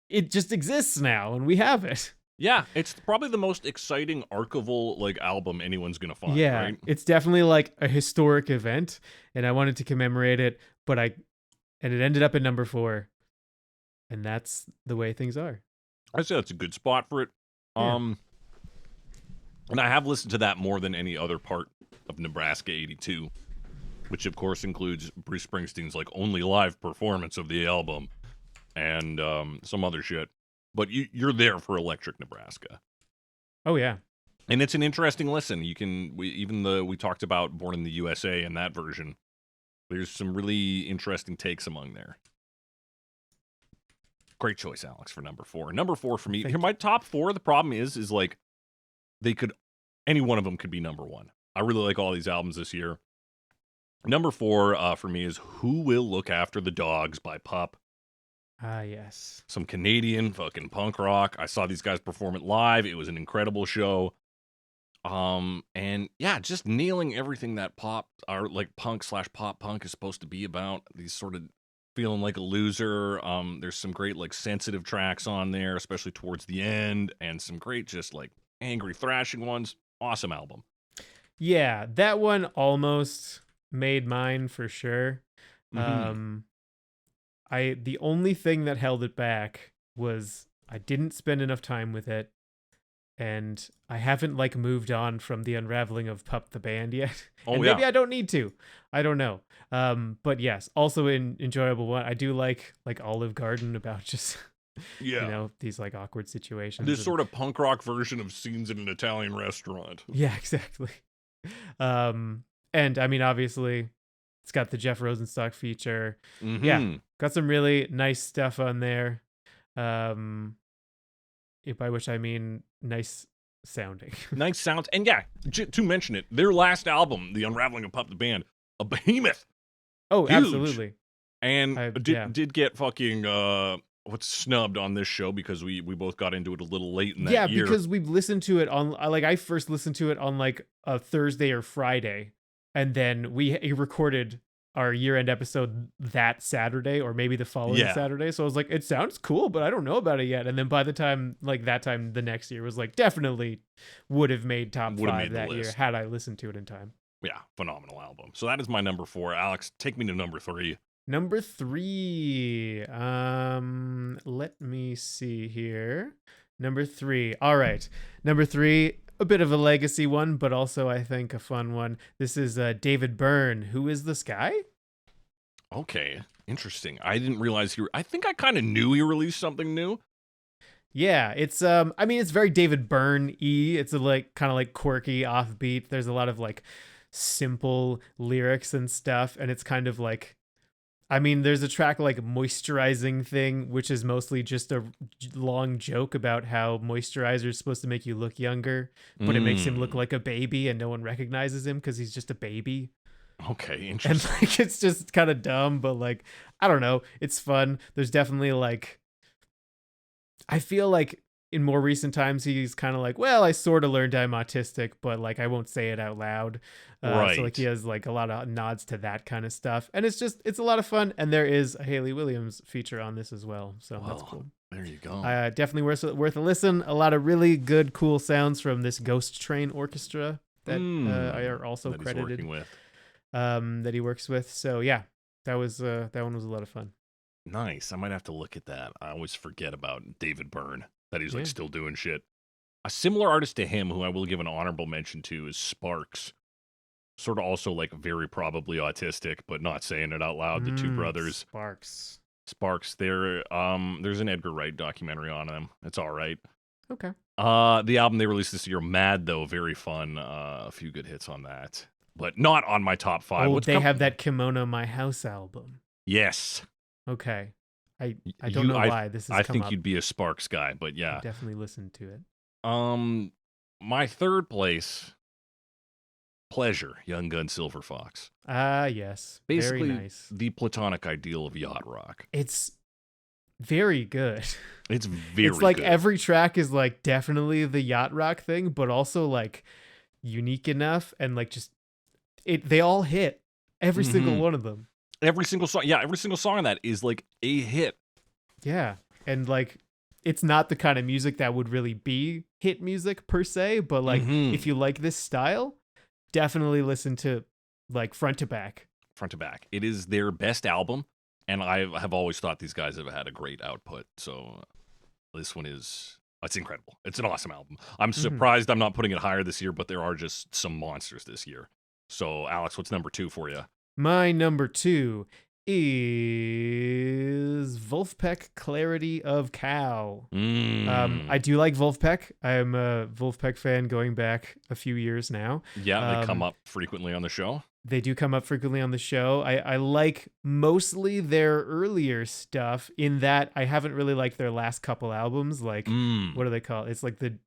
Speaker 2: it just exists now and we have it.
Speaker 1: Yeah, it's probably the most exciting archival like album anyone's gonna find.
Speaker 2: Yeah,
Speaker 1: Right?
Speaker 2: it's definitely like a historic event, and I wanted to commemorate it, and it ended up at number 4, and that's the way things are.
Speaker 1: I say that's a good spot for it.
Speaker 2: Yeah.
Speaker 1: And I have listened to that more than any other part of Nebraska 82, which of course includes Bruce Springsteen's like only live performance of the album and some other shit. But you're there for Electric Nebraska.
Speaker 2: Oh yeah.
Speaker 1: And it's an interesting listen. We talked about Born in the USA in that version. There's some really interesting takes among there. Great choice, Alex, for number 4. Number 4 for me. Here, my top 4. The problem is like any one of them could be number 1. I really like all these albums this year. Number 4 for me is Who Will Look After the Dogs by Pup.
Speaker 2: Ah, yes.
Speaker 1: Some Canadian fucking punk rock. I saw these guys perform it live. It was an incredible show. And yeah, just nailing everything that pop or like punk/pop punk is supposed to be about. These sort of feeling like a loser. There's some great like sensitive tracks on there, especially towards the end, and some great just like angry thrashing ones. Awesome album.
Speaker 2: Yeah, that one almost made mine for sure.
Speaker 1: Mhm.
Speaker 2: The only thing that held it back was I didn't spend enough time with it, and I haven't like moved on from the unraveling of Pup the band yet.
Speaker 1: Oh
Speaker 2: And
Speaker 1: yeah.
Speaker 2: maybe I don't need to. I don't know. But yes, also an enjoyable one. I do like Olive Garden about just
Speaker 1: Yeah.
Speaker 2: these like awkward situations.
Speaker 1: This
Speaker 2: and-
Speaker 1: sort of punk rock version of scenes in an Italian restaurant.
Speaker 2: Yeah, exactly. And I mean, obviously, it's got the Jeff Rosenstock feature. Yeah,
Speaker 1: Mhm.
Speaker 2: got some really nice stuff on there. By which I mean nice sounding.
Speaker 1: Nice sounds. And yeah, to mention it, their last album, The Unraveling of Pup the Band, a behemoth.
Speaker 2: Oh,
Speaker 1: Huge.
Speaker 2: absolutely.
Speaker 1: And
Speaker 2: yeah.
Speaker 1: did get fucking what's snubbed on this show because we both got into it a little late in that
Speaker 2: Yeah,
Speaker 1: year.
Speaker 2: because we've listened to it on I first listened to it on like a Thursday or Friday, and then we recorded our year-end episode that Saturday or maybe the following
Speaker 1: Yeah.
Speaker 2: Saturday. So I was like, it sounds cool, but I don't know about it yet. And then by the time the next year was like definitely would have made top
Speaker 1: Would've
Speaker 2: 5
Speaker 1: made the
Speaker 2: that year
Speaker 1: list.
Speaker 2: had I listened to it in time.
Speaker 1: Yeah, phenomenal album. So that is my number 4. Alex, take me to number 3.
Speaker 2: Number 3. Let me see here. Number 3. All right. Number 3, a bit of a legacy one, but also I think a fun one. This is David Byrne. Who is this guy?
Speaker 1: Okay, interesting. I didn't realize I think I kind of knew he released something new.
Speaker 2: Yeah, it's I mean it's very David Byrne-y. It's a like kind of like quirky, offbeat. There's a lot of like simple lyrics and stuff, and it's kind of like I mean, there's a track like Moisturizing Thing, which is mostly just a long joke about how moisturizer is supposed to make you look younger, but it makes him look like a baby and no one recognizes him because he's just a baby.
Speaker 1: Okay,
Speaker 2: And
Speaker 1: interesting.
Speaker 2: like, it's just kind of dumb, but like, I don't know. It's fun. There's definitely like, I feel like in more recent times, he's kind of like, well, I sort of learned I'm autistic, but like, I won't say it out loud. So like, he has like a lot of nods to that kind of stuff. And it's a lot of fun. And there is a Haley Williams feature on this as well. So that's cool.
Speaker 1: There you go.
Speaker 2: Definitely worth a listen. A lot of really good, cool sounds from this Ghost Train Orchestra that are also
Speaker 1: that he's
Speaker 2: credited.
Speaker 1: working with.
Speaker 2: That he works with. So yeah, that one was a lot of fun.
Speaker 1: Nice. I might have to look at that. I always forget about David Byrne, that he's like
Speaker 2: Yeah.
Speaker 1: still doing shit. A similar artist to him, who I will give an honorable mention to, is Sparks. Sort of also like very probably autistic, but not saying it out loud. The two brothers,
Speaker 2: Sparks.
Speaker 1: There's an Edgar Wright documentary on them. It's all right.
Speaker 2: Okay.
Speaker 1: The album they released this year, Mad though, very fun. A few good hits on that, but not on my top 5.
Speaker 2: Oh, they have that Kimono My House album.
Speaker 1: Yes.
Speaker 2: Okay. I don't know why this is.
Speaker 1: I think you'd be a Sparks guy, but yeah.
Speaker 2: I definitely listened to it.
Speaker 1: My third place Pleasure, Young Gun Silver Fox.
Speaker 2: Ah, yes.
Speaker 1: Basically,
Speaker 2: Very nice.
Speaker 1: the platonic ideal of yacht rock.
Speaker 2: It's very good.
Speaker 1: It's very
Speaker 2: It's like
Speaker 1: good.
Speaker 2: every track is like definitely the yacht rock thing, but also like unique enough and like just they all hit. Every single one of them.
Speaker 1: Every single song. Yeah, every single song on that is like a hit.
Speaker 2: Yeah. And like it's not the kind of music that would really be hit music per se, but like if you like this style, definitely listen to like front to back.
Speaker 1: Front to back. It is their best album, and I have always thought these guys have had a great output. So this one it's incredible. It's an awesome album. I'm surprised I'm not putting it higher this year, but there are just some monsters this year. So Alex, what's number 2 for you?
Speaker 2: My number 2 is Vulfpeck Clarity of Cow. I do like Vulfpeck. I'm a Vulfpeck fan going back a few years now.
Speaker 1: Yeah, they come up frequently on the show.
Speaker 2: They do come up frequently on the show. I like mostly their earlier stuff in that I haven't really liked their last couple albums. Like, what do they call it? It's like the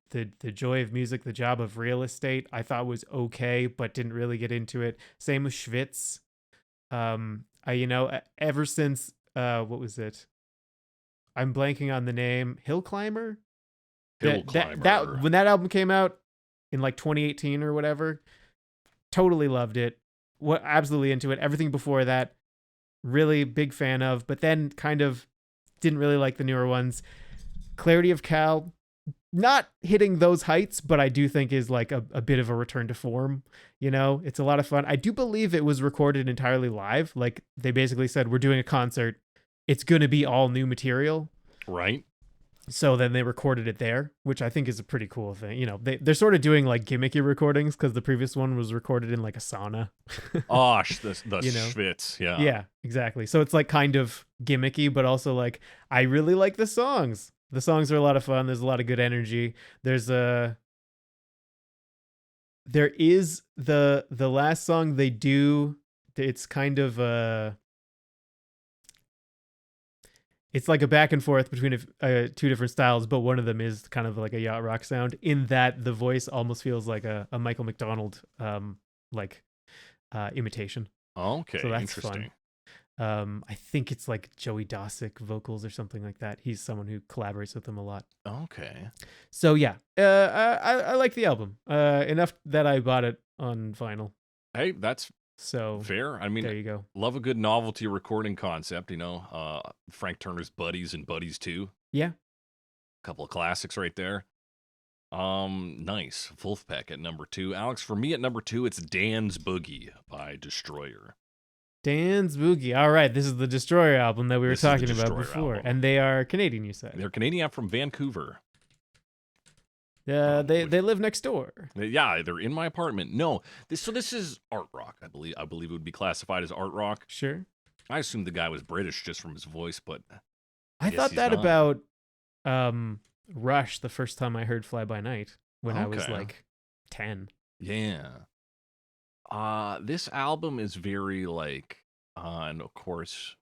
Speaker 2: Joy of Music, the Job of Real Estate. I thought was okay, but didn't really get into it. Same with Schwitz. Ever since what was it? I'm blanking on the name. Hill Climber. That when that album came out in like 2018 or whatever, totally loved it. What absolutely into it. Everything before that, really big fan of. But then kind of didn't really like the newer ones. Clarity of Cal, not hitting those heights, but I do think is like a bit of a return to form. You know, it's a lot of fun. I do believe it was recorded entirely live. Like they basically said, we're doing a concert. It's going to be all new material.
Speaker 1: Right.
Speaker 2: So then they recorded it there, which I think is a pretty cool thing. You know, they're sort of doing like gimmicky recordings because the previous one was recorded in like a sauna.
Speaker 1: The Schwitz. Yeah.
Speaker 2: Yeah, exactly. So it's like kind of gimmicky, but also like, I really like the songs. The songs are a lot of fun. There's a lot of good energy. There is the last song they do. It's kind of it's like a back and forth between two different styles, but one of them is kind of like a yacht rock sound in that the voice almost feels like a Michael McDonald imitation.
Speaker 1: Okay,
Speaker 2: so that's
Speaker 1: interesting.
Speaker 2: Fun. I think it's like Joey Dosick vocals or something like that. He's someone who collaborates with them a lot.
Speaker 1: Okay.
Speaker 2: So yeah, I like the album enough that I bought it on vinyl.
Speaker 1: Hey, that's
Speaker 2: so
Speaker 1: fair. I mean,
Speaker 2: there you go.
Speaker 1: Love a good novelty recording concept, you know. Frank Turner's Buddies and Buddies 2.
Speaker 2: Yeah.
Speaker 1: A couple of classics right there. Nice. Vulfpeck at number 2. Alex, for me at number 2, it's Dan's Boogie by Destroyer.
Speaker 2: Dan's Boogie. All right, this is the Destroyer album that we were talking about before. And they are Canadian, you said?
Speaker 1: They're Canadian. I'm from Vancouver.
Speaker 2: They live next door.
Speaker 1: Yeah, they're in my apartment. No, this is art rock. I believe it would be classified as art rock.
Speaker 2: Sure.
Speaker 1: I assumed the guy was British just from his voice, but
Speaker 2: I thought that not. About Rush the first time I heard Fly By Night when I was like 10.
Speaker 1: Yeah. This album is very like, and of course,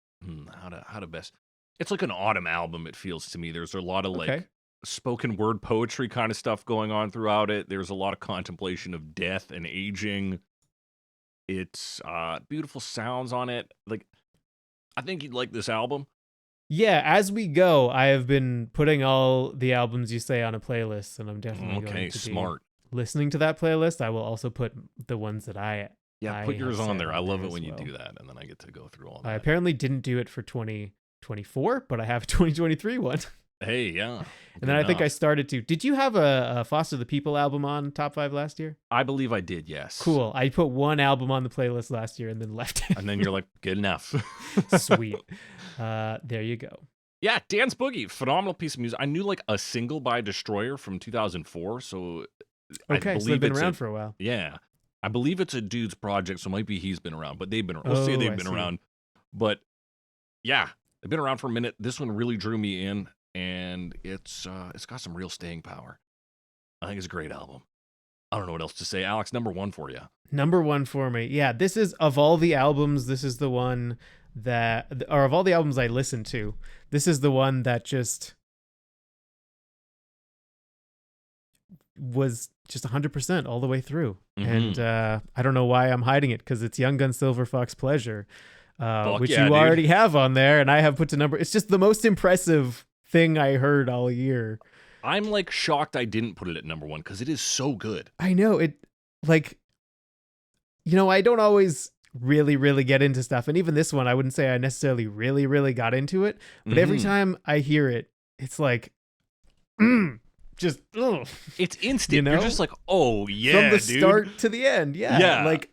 Speaker 1: how to best. It's like an autumn album. It feels to me. There's a lot of like spoken word poetry kind of stuff going on throughout it. There's a lot of contemplation of death and aging. It's beautiful sounds on it. Like, I think you'd like this album.
Speaker 2: Yeah, as we go, I have been putting all the albums you say on a playlist, and I'm definitely going to
Speaker 1: smart.
Speaker 2: Be listening to that playlist. I will also put the ones that I
Speaker 1: put yours on there. I love it when you do that, and then I get to go through all that.
Speaker 2: I apparently didn't do it for 2024, but I have a 2023 one.
Speaker 1: Hey, yeah.
Speaker 2: And then I think I started to. Did you have a Foster the People album on Top 5 last year?
Speaker 1: I believe I did, yes.
Speaker 2: Cool. I put one album on the playlist last year and then left it.
Speaker 1: And then you're like, good enough.
Speaker 2: Sweet. There you go.
Speaker 1: Yeah, Dan's Boogie, phenomenal piece of music. I knew like a single by Destroyer from 2004, so
Speaker 2: I believe so they've been around for a while.
Speaker 1: Yeah. I believe it's a dude's project, so it might be he's been around, but they've been around. We'll say they've been around. But yeah, they've been around for a minute. This one really drew me in. And it's got some real staying power. I think it's a great album. I don't know what else to say. Alex, number 1 for you.
Speaker 2: Number 1 for me. Yeah, this is, of all the albums, this is the one that, or of all the albums I listened to, this is the one that just was just 100% all the way through.
Speaker 1: Mhm.
Speaker 2: And I don't know why I'm hiding it, because it's Young Gun Silver Fox Pleasure,
Speaker 1: Fuck
Speaker 2: which
Speaker 1: yeah,
Speaker 2: you
Speaker 1: dude.
Speaker 2: already have on there, and I have put to number. It's just the most impressive thing I heard all year.
Speaker 1: I'm like shocked I didn't put it at number one because it is so good.
Speaker 2: I know it, like, I don't always really, really get into stuff. And even this one, I wouldn't say I necessarily really, really got into it. But every
Speaker 1: Mhm.
Speaker 2: time I hear it, it's like, just, ugh.
Speaker 1: It's instant.
Speaker 2: You know?
Speaker 1: You're just like, oh yeah,
Speaker 2: From the
Speaker 1: dude.
Speaker 2: start to the end. Yeah.
Speaker 1: Yeah.
Speaker 2: Like,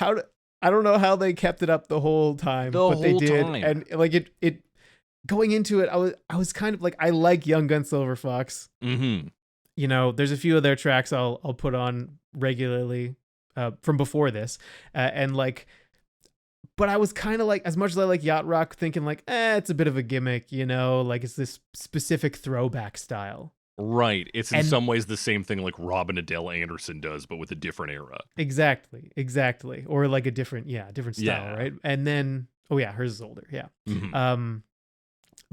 Speaker 2: I don't know how they kept it up the whole time,
Speaker 1: The
Speaker 2: but they
Speaker 1: whole
Speaker 2: did.
Speaker 1: time.
Speaker 2: And like it going into it, I was kind of like, I like Young Gun Silver Fox.
Speaker 1: Mm-hmm.
Speaker 2: There's a few of their tracks I'll put on regularly from before this, and like, but I was kind of like, as much as I like yacht rock, thinking like, it's a bit of a gimmick, like it's this specific throwback style.
Speaker 1: Right. It's in
Speaker 2: And-
Speaker 1: some ways the same thing like Robin Adele Anderson does, but with a different era.
Speaker 2: Exactly, or like a different style,
Speaker 1: Yeah.
Speaker 2: right? And then, oh yeah, hers is older, yeah.
Speaker 1: Mhm.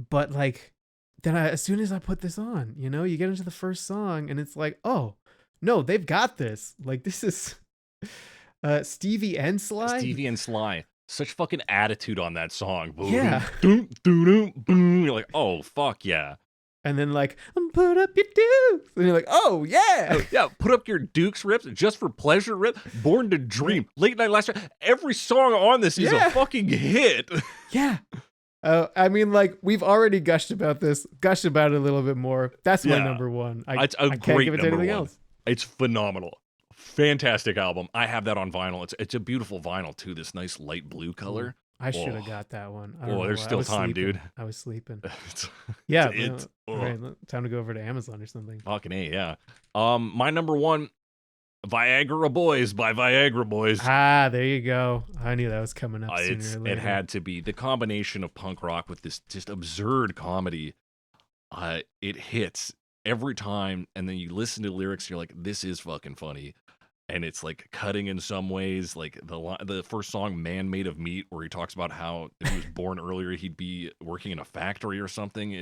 Speaker 2: But like, then as soon as I put this on, you get into the first song, and it's like, oh no, they've got this. Like, this is Stevie and Sly.
Speaker 1: Stevie and Sly. Such fucking attitude on that song. Boom,
Speaker 2: Yeah.
Speaker 1: Doom, doom, doom, boom. You're like, oh, fuck yeah.
Speaker 2: And then like, put up your dukes, and you're like, oh yeah,
Speaker 1: Yeah, put up your Dukes rips, Just for Pleasure rip, Born to Dream, Late Night Last Night. Every song on this is
Speaker 2: Yeah.
Speaker 1: a fucking hit.
Speaker 2: yeah. I mean, like, we've already gushed about it a little bit more. That's my
Speaker 1: Yeah.
Speaker 2: number one.
Speaker 1: It's a
Speaker 2: I can't
Speaker 1: great
Speaker 2: give it to
Speaker 1: number
Speaker 2: anything
Speaker 1: one.
Speaker 2: else.
Speaker 1: It's phenomenal. Fantastic album. I have that on vinyl. It's a beautiful vinyl too. This nice light blue color.
Speaker 2: I should have
Speaker 1: Oh.
Speaker 2: got that one. I don't
Speaker 1: Oh,
Speaker 2: know
Speaker 1: there's
Speaker 2: why. I
Speaker 1: still
Speaker 2: was
Speaker 1: time,
Speaker 2: sleeping.
Speaker 1: dude.
Speaker 2: I was sleeping.
Speaker 1: It's,
Speaker 2: Yeah,
Speaker 1: it's
Speaker 2: all right, time to go over to Amazon or something.
Speaker 1: fucking A, yeah. My number one, Viagra Boys by Viagra Boys.
Speaker 2: Ah, there you go. I knew that was coming up sooner or later.
Speaker 1: It had to be the combination of punk rock with this just absurd comedy. It hits every time, and then you listen to the lyrics, you're like, this is fucking funny. And it's like cutting in some ways, like the first song, "Man Made of Meat," where he talks about how if he was born earlier, he'd be working in a factory or something.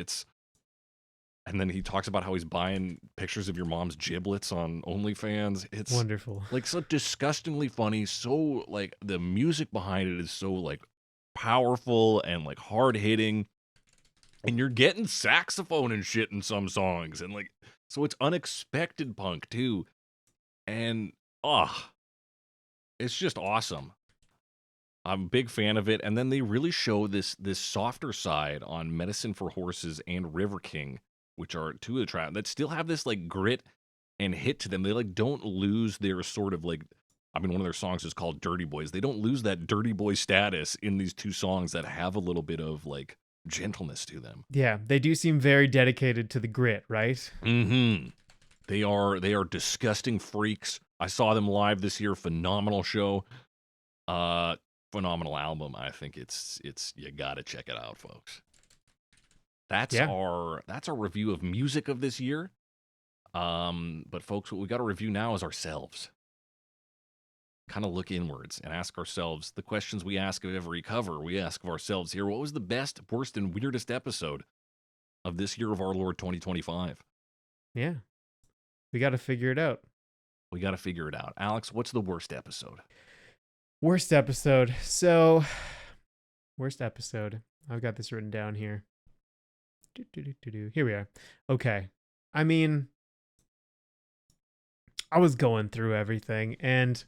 Speaker 1: And then he talks about how he's buying pictures of your mom's giblets on OnlyFans. It's
Speaker 2: Wonderful.
Speaker 1: like so disgustingly funny. So like the music behind it is so like powerful and like hard hitting, and you're getting saxophone and shit in some songs, and like so it's unexpected punk too, and it's just awesome. I'm a big fan of it, and then they really show this softer side on Medicine for Horses and River King, which are two of the tracks that still have this like grit and hit to them. They like don't lose their sort of like, I mean, one of their songs is called Dirty Boys. They don't lose that dirty boy status in these two songs that have a little bit of like gentleness to them.
Speaker 2: Yeah, they do seem very dedicated to the grit, right?
Speaker 1: Mm-hmm. They are disgusting freaks. I saw them live this year. Phenomenal show. Phenomenal album. I think it's you gotta check it out, folks. That's
Speaker 2: Yeah.
Speaker 1: our review of music of this year. But folks, what we got to review now is ourselves. Kind of look inwards and ask ourselves the questions we ask of every cover. We ask of ourselves here: what was the best, worst, and weirdest episode of this year of our Lord 2025?
Speaker 2: Yeah. We got to figure it out.
Speaker 1: We got to figure it out. Alex, what's the worst episode?
Speaker 2: Worst episode. So, worst episode. I've got this written down here. Here we are. Okay. I mean, I was going through everything, and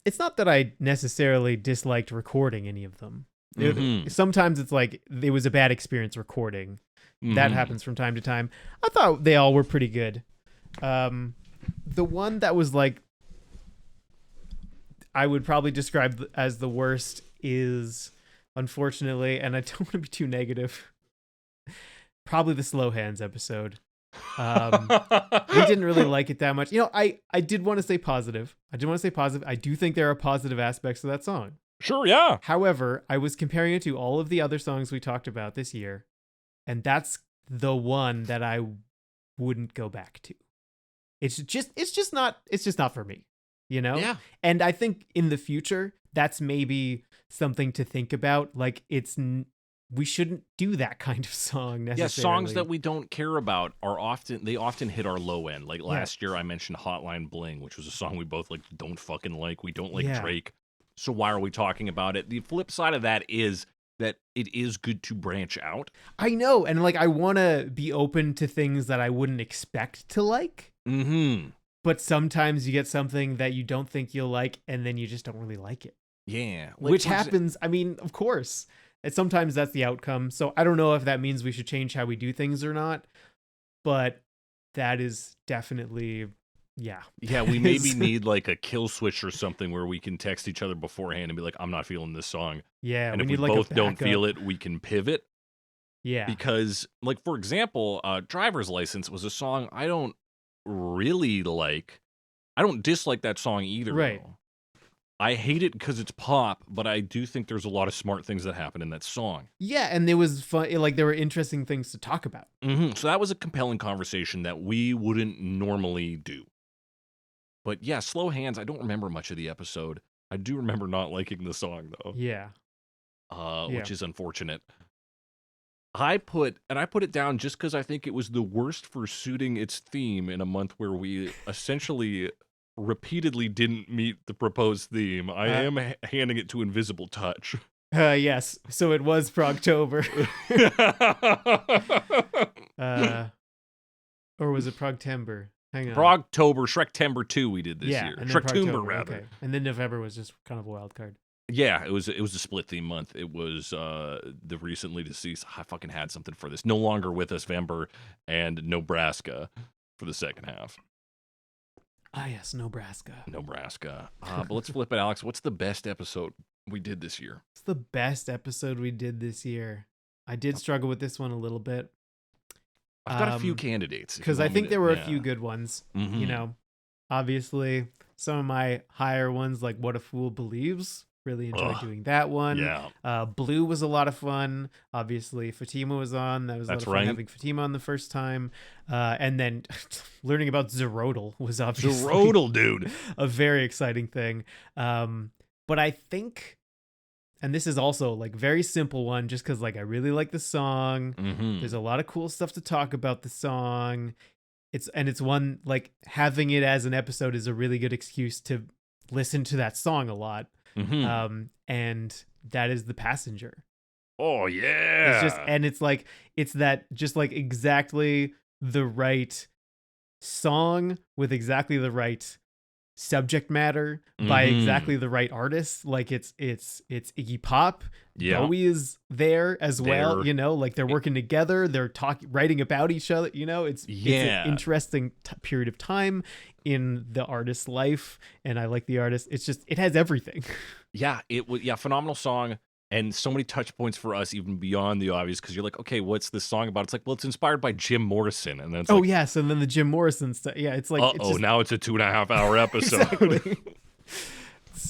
Speaker 2: it's not that I necessarily disliked recording any of them.
Speaker 1: Mhm.
Speaker 2: Sometimes it's like it was a bad experience recording. That
Speaker 1: Mhm.
Speaker 2: happens from time to time. I thought they all were pretty good. The one that was like, I would probably describe as the worst is, unfortunately, and I don't want to be too negative, probably the Slow Hands episode. We didn't really like it that much. I did want to say positive. I do think there are positive aspects of that song.
Speaker 1: Sure, yeah.
Speaker 2: However, I was comparing it to all of the other songs we talked about this year, and that's the one that I wouldn't go back to. It's just not for me,
Speaker 1: Yeah.
Speaker 2: And I think in the future, that's maybe something to think about. Like, we shouldn't do that kind of song
Speaker 1: Yeah, songs that
Speaker 2: necessarily.
Speaker 1: we don't care about they often hit our low end. Like
Speaker 2: Yeah.
Speaker 1: last year I mentioned Hotline Bling, which was a song we both like don't fucking like. We don't like
Speaker 2: Yeah.
Speaker 1: Drake. So why are we talking about it? The flip side of that is that it is good to branch out.
Speaker 2: I know, and like I want to be open to things that I wouldn't expect to like,
Speaker 1: Mhm.
Speaker 2: but sometimes you get something that you don't think you'll like and then you just don't really like it.
Speaker 1: Yeah.
Speaker 2: Which happens, I mean, of course. And sometimes that's the outcome. So I don't know if that means we should change how we do things or not, but that is definitely, yeah.
Speaker 1: Yeah, we maybe need like a kill switch or something where we can text each other beforehand and be like, I'm not feeling this song.
Speaker 2: Yeah,
Speaker 1: And
Speaker 2: we
Speaker 1: if we
Speaker 2: need like
Speaker 1: both
Speaker 2: a
Speaker 1: don't feel
Speaker 2: backup.
Speaker 1: it, we can pivot.
Speaker 2: Yeah.
Speaker 1: Because, like, for example, Driver's License was a song I don't really like. I don't dislike that song either.
Speaker 2: Right.
Speaker 1: Though. I hate it because it's pop, but I do think there's a lot of smart things that happen in that song.
Speaker 2: Yeah, and it was fun. Like there were interesting things to talk about.
Speaker 1: So that was a compelling conversation that we wouldn't normally do. But yeah, Slow Hands, I don't remember much of the episode. I do remember not liking the song, though.
Speaker 2: Yeah.
Speaker 1: Which is unfortunate. I put it down just because I think it was the worst for suiting its theme in a month where we essentially repeatedly didn't meet the proposed theme. I am handing it to Invisible Touch.
Speaker 2: Yes. So it was Progtober. Or was it Progtember? Hang on.
Speaker 1: Progtober, Shrektember 2 we did this year.
Speaker 2: And then
Speaker 1: Shrektober,
Speaker 2: Progtober,
Speaker 1: rather.
Speaker 2: okay. And then November was just kind of a wild card.
Speaker 1: Yeah, it was a split theme month. It was the recently deceased. I fucking had something for this. No longer with us, Vember and Nebraska for the second half.
Speaker 2: Ah, yes, Nebraska.
Speaker 1: But let's flip it, Alex. What's the best episode we did this year?
Speaker 2: It's the best episode we did this year. I did struggle with this one a little bit.
Speaker 1: I've got a few candidates.
Speaker 2: Because I think there were a few good ones.
Speaker 1: Mm-hmm.
Speaker 2: You know, obviously, some of my higher ones, like What a Fool Believes, really enjoyed doing that one.
Speaker 1: Yeah.
Speaker 2: Blue was a lot of fun. Obviously, Fatima was on. That was a lot of fun having Fatima on the first time. And then learning about Zerodal was obviously
Speaker 1: Zerodal, dude.
Speaker 2: a very exciting thing. But I think, and this is also like very simple one, just because like I really like the song.
Speaker 1: Mm-hmm.
Speaker 2: There's a lot of cool stuff to talk about the song. It's one like having it as an episode is a really good excuse to listen to that song a lot.
Speaker 1: Mm-hmm.
Speaker 2: And that is The Passenger.
Speaker 1: Oh yeah.
Speaker 2: It's just, and it's like, it's that just like exactly the right song with exactly the right subject matter by exactly the right artist. Like it's Iggy Pop.
Speaker 1: Yeah.
Speaker 2: Bowie is there as well. You know, like they're working together. They're writing about each other. You know, it's an interesting period of time in the artist's life, and I like the artist. It's just, it has everything.
Speaker 1: Yeah, it was phenomenal song, and so many touch points for us even beyond the obvious, because you're like, okay, what's this song about? It's like, well, it's inspired by Jim Morrison, and then it's
Speaker 2: yes, and then the Jim Morrison stuff. Yeah, it's like,
Speaker 1: now it's a 2.5 hour episode.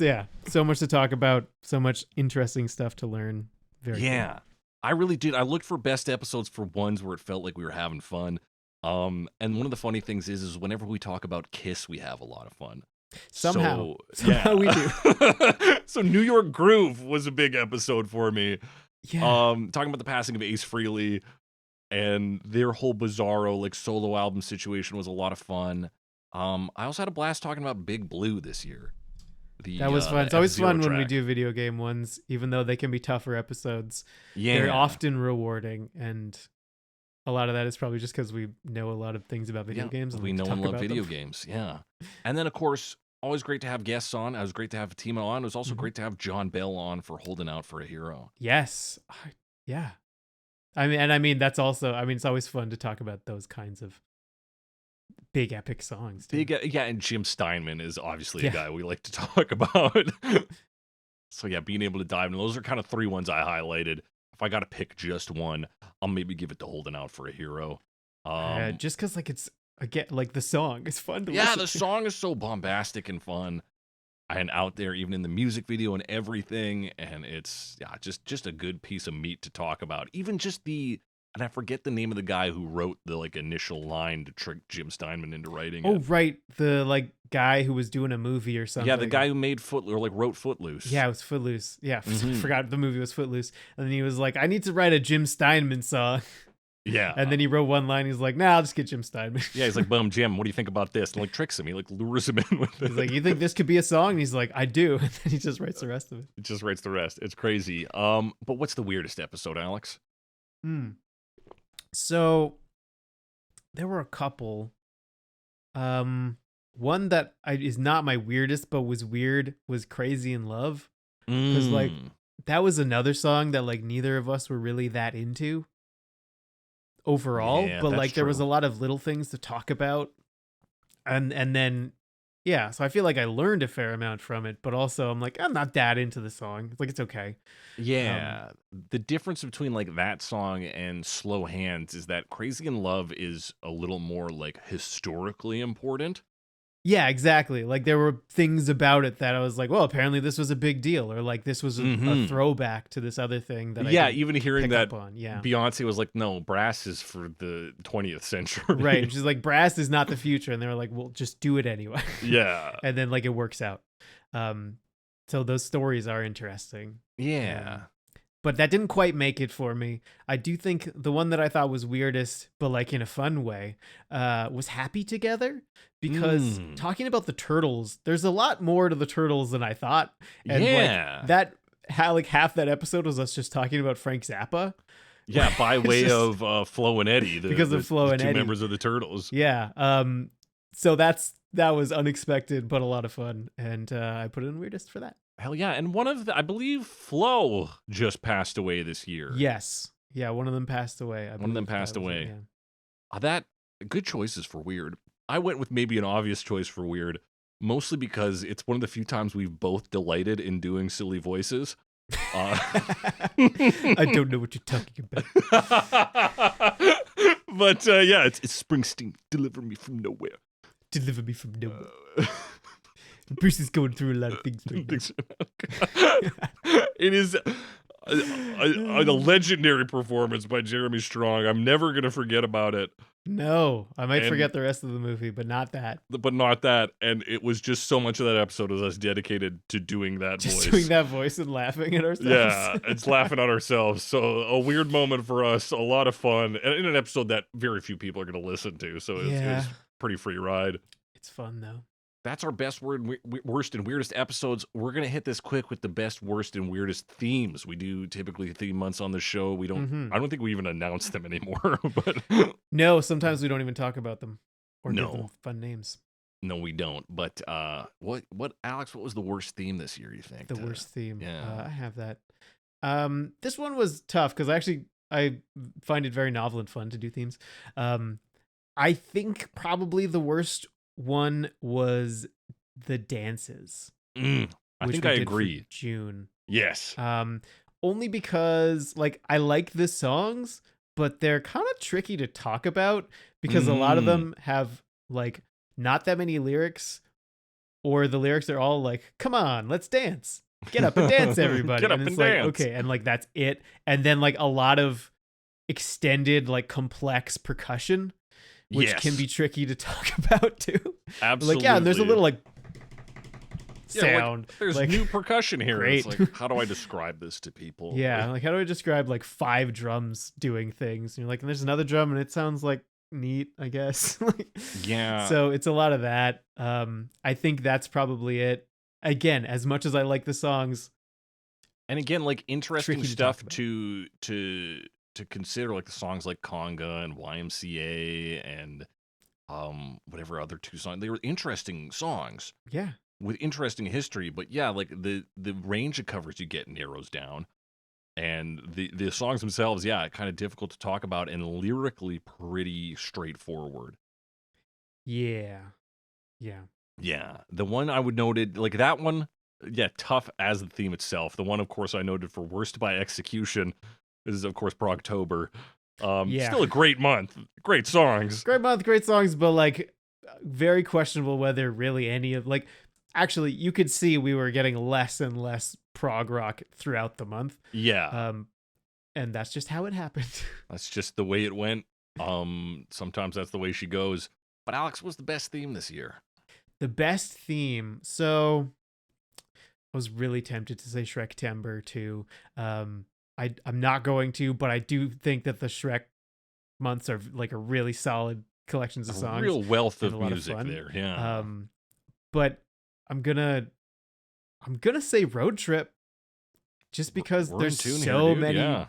Speaker 2: Yeah, so much to talk about, so much interesting stuff to learn. Very cool.
Speaker 1: I really did. I looked for best episodes for ones where it felt like we were having fun. And one of the funny things is whenever we talk about Kiss, we have a lot of fun.
Speaker 2: Somehow we do.
Speaker 1: So New York Groove was a big episode for me.
Speaker 2: Yeah.
Speaker 1: Talking about the passing of Ace Frehley and their whole Bizarro like solo album situation was a lot of fun. I also had a blast talking about Big Blue this year.
Speaker 2: That was fun. It's always fun
Speaker 1: track.
Speaker 2: when we do video game ones, even though they can be tougher episodes.
Speaker 1: Yeah.
Speaker 2: They're often rewarding, and a lot of that is probably just because we know a lot of things about video games. And
Speaker 1: we know and love video games. Yeah. And then, of course, always great to have guests on. It was great to have Fatima on. It was also great to have John Bell on for Holding Out for a Hero.
Speaker 2: Yes. Yeah. I mean, that's also, it's always fun to talk about those kinds of big epic songs.
Speaker 1: And Jim Steinman is obviously a guy we like to talk about. So yeah, being able to dive into those are kind of three ones I highlighted. If I got to pick just one, I'll maybe give it to Holding Out for a Hero.
Speaker 2: Just because like it's, again, like the song is fun to listen
Speaker 1: Yeah,
Speaker 2: to.
Speaker 1: the song is so bombastic and fun and out there, even in the music video and everything. And it's just a good piece of meat to talk about. Even just the And I forget the name of the guy who wrote the like initial line to trick Jim Steinman into writing
Speaker 2: Oh,
Speaker 1: it.
Speaker 2: right. The like guy who was doing a movie or something.
Speaker 1: Yeah, the guy who made wrote Footloose.
Speaker 2: Yeah, it was Footloose. Yeah, I
Speaker 1: Mhm.
Speaker 2: forgot the movie was Footloose. And then he was like, I need to write a Jim Steinman song.
Speaker 1: Yeah.
Speaker 2: And then he wrote one line. He's like, nah, I'll just get Jim Steinman.
Speaker 1: Yeah, he's like, "Boom, Jim, what do you think about this?" And like tricks him. He like lures him in with it.
Speaker 2: He's like, you think this could be a song? And he's like, I do. And then he just writes the rest of it.
Speaker 1: It just writes the rest. It's crazy. But what's the weirdest episode, Alex?
Speaker 2: So there were a couple. One that is not my weirdest, but was weird was Crazy in Love. Because like that was another song that like neither of us were really that into overall.
Speaker 1: Yeah,
Speaker 2: but
Speaker 1: that's
Speaker 2: like there was a
Speaker 1: true.
Speaker 2: lot of little things to talk about. And then yeah, so I feel like I learned a fair amount from it, but also I'm like, I'm not that into the song. Like it's okay.
Speaker 1: Yeah. The difference between like that song and Slow Hands is that Crazy in Love is a little more like historically important.
Speaker 2: Yeah, exactly. Like there were things about it that I was like, well, apparently this was a big deal, or like this was a
Speaker 1: Mhm.
Speaker 2: throwback to this other thing that I
Speaker 1: Yeah,
Speaker 2: didn't
Speaker 1: even hearing
Speaker 2: pick
Speaker 1: that
Speaker 2: up on. Yeah.
Speaker 1: Beyonce was like, "No, brass is for the 20th century."
Speaker 2: Right. And she's like, brass is not the future. And they were like, well, just do it anyway.
Speaker 1: Yeah.
Speaker 2: And then like it works out. So those stories are interesting.
Speaker 1: Yeah.
Speaker 2: But that didn't quite make it for me. I do think the one that I thought was weirdest, but like in a fun way, was Happy Together. Because talking about the Turtles, there's a lot more to the Turtles than I thought. And
Speaker 1: Yeah.
Speaker 2: like that, like half that episode was us just talking about Frank Zappa.
Speaker 1: Yeah, by
Speaker 2: It's
Speaker 1: way
Speaker 2: just-
Speaker 1: of Flo and Eddie,
Speaker 2: Because of Flo
Speaker 1: the
Speaker 2: and
Speaker 1: two
Speaker 2: Eddie.
Speaker 1: members of the Turtles.
Speaker 2: Yeah. So that was unexpected, but a lot of fun. And I put it in weirdest for that.
Speaker 1: Hell yeah. And I believe Flo just passed away this year.
Speaker 2: Yes. Yeah, one of them passed away.
Speaker 1: One of them
Speaker 2: believe
Speaker 1: passed
Speaker 2: that was it,
Speaker 1: away.
Speaker 2: yeah.
Speaker 1: That good choices for weird. I went with maybe an obvious choice for weird, mostly because it's one of the few times we've both delighted in doing silly voices.
Speaker 2: I don't know what you're talking about.
Speaker 1: But yeah, it's Springsteen. Deliver me from nowhere.
Speaker 2: Deliver me from nowhere. Bruce is going through a lot of things right now.
Speaker 1: It is a legendary performance by Jeremy Strong. I'm never going to forget about it,
Speaker 2: No, I might
Speaker 1: And-
Speaker 2: forget the rest of the movie, but not that.
Speaker 1: but not that. And it was just so much of that episode was us dedicated to doing that
Speaker 2: Just
Speaker 1: voice.
Speaker 2: doing that voice and laughing at ourselves.
Speaker 1: Yeah, it's laughing at ourselves. So a weird moment for us, a lot of fun, and in an episode that very few people are going to listen to. So it was pretty free ride.
Speaker 2: It's fun though.
Speaker 1: That's our best worst and weirdest episodes. We're gonna hit this quick with the best, worst, and weirdest themes. We do typically theme months on the show. We don't.
Speaker 2: Mhm.
Speaker 1: I don't think we even announce them anymore. But
Speaker 2: No, sometimes we don't even talk about them or
Speaker 1: No.
Speaker 2: give them fun names.
Speaker 1: no, we don't. But what, Alex? What was the worst theme this year? You think
Speaker 2: The worst theme.
Speaker 1: yeah.
Speaker 2: I have that. This one was tough because I find it very novel and fun to do themes. I think probably the worst one was the dances.
Speaker 1: I
Speaker 2: which
Speaker 1: think
Speaker 2: we
Speaker 1: I
Speaker 2: did for
Speaker 1: agree.
Speaker 2: June.
Speaker 1: Yes.
Speaker 2: Only because like I like the songs, but they're kind of tricky to talk about because a lot of them have like not that many lyrics, or the lyrics are all like, "Come on, let's dance, get up and dance, everybody."
Speaker 1: Get up
Speaker 2: and
Speaker 1: and
Speaker 2: it's like,
Speaker 1: dance.
Speaker 2: okay, and like that's it. And then like a lot of extended like complex percussion, which can
Speaker 1: Yes.
Speaker 2: be tricky to talk about too.
Speaker 1: Absolutely.
Speaker 2: Like yeah, and there's a little like
Speaker 1: Yeah, like,
Speaker 2: sound.
Speaker 1: there's
Speaker 2: like,
Speaker 1: new percussion here.
Speaker 2: Great.
Speaker 1: It's like, how do I describe this to people?
Speaker 2: yeah, like how do I describe like 5 drums doing things? And you're like, and there's another drum and it sounds like neat, I guess. Like,
Speaker 1: Yeah.
Speaker 2: so it's a lot of that. I think that's probably it. Again, as much as I like the songs,
Speaker 1: And again, like interesting
Speaker 2: Tricky to
Speaker 1: stuff
Speaker 2: talk about.
Speaker 1: to consider, like the songs like Conga and YMCA and whatever other two songs. They were interesting songs
Speaker 2: yeah,
Speaker 1: with interesting history, but yeah, like the range of covers you get narrows down. And the songs themselves, yeah, kind of difficult to talk about and lyrically pretty straightforward.
Speaker 2: yeah.
Speaker 1: Yeah. The one I would noted, like that one, yeah, tough as the theme itself. The one, of course, I noted for worst by execution is, of course, Progtober.
Speaker 2: Yeah.
Speaker 1: Still a great month. Great songs.
Speaker 2: Great month, great songs, but like very questionable whether really any of like actually you could see we were getting less and less prog rock throughout the month.
Speaker 1: Yeah.
Speaker 2: and that's just how it happened.
Speaker 1: That's just the way it went. Sometimes that's the way she goes. But Alex, what's the best theme this year?
Speaker 2: The best theme. So I was really tempted to say Shrek-tember too. I'm not going to, but I do think that the Shrek months are like a really solid collections of
Speaker 1: A
Speaker 2: songs.
Speaker 1: real wealth
Speaker 2: and
Speaker 1: of
Speaker 2: a lot of
Speaker 1: music
Speaker 2: fun.
Speaker 1: there. Yeah.
Speaker 2: But I'm gonna say Road Trip, just because
Speaker 1: We're in
Speaker 2: there's
Speaker 1: tune here,
Speaker 2: so
Speaker 1: dude.
Speaker 2: many
Speaker 1: Yeah.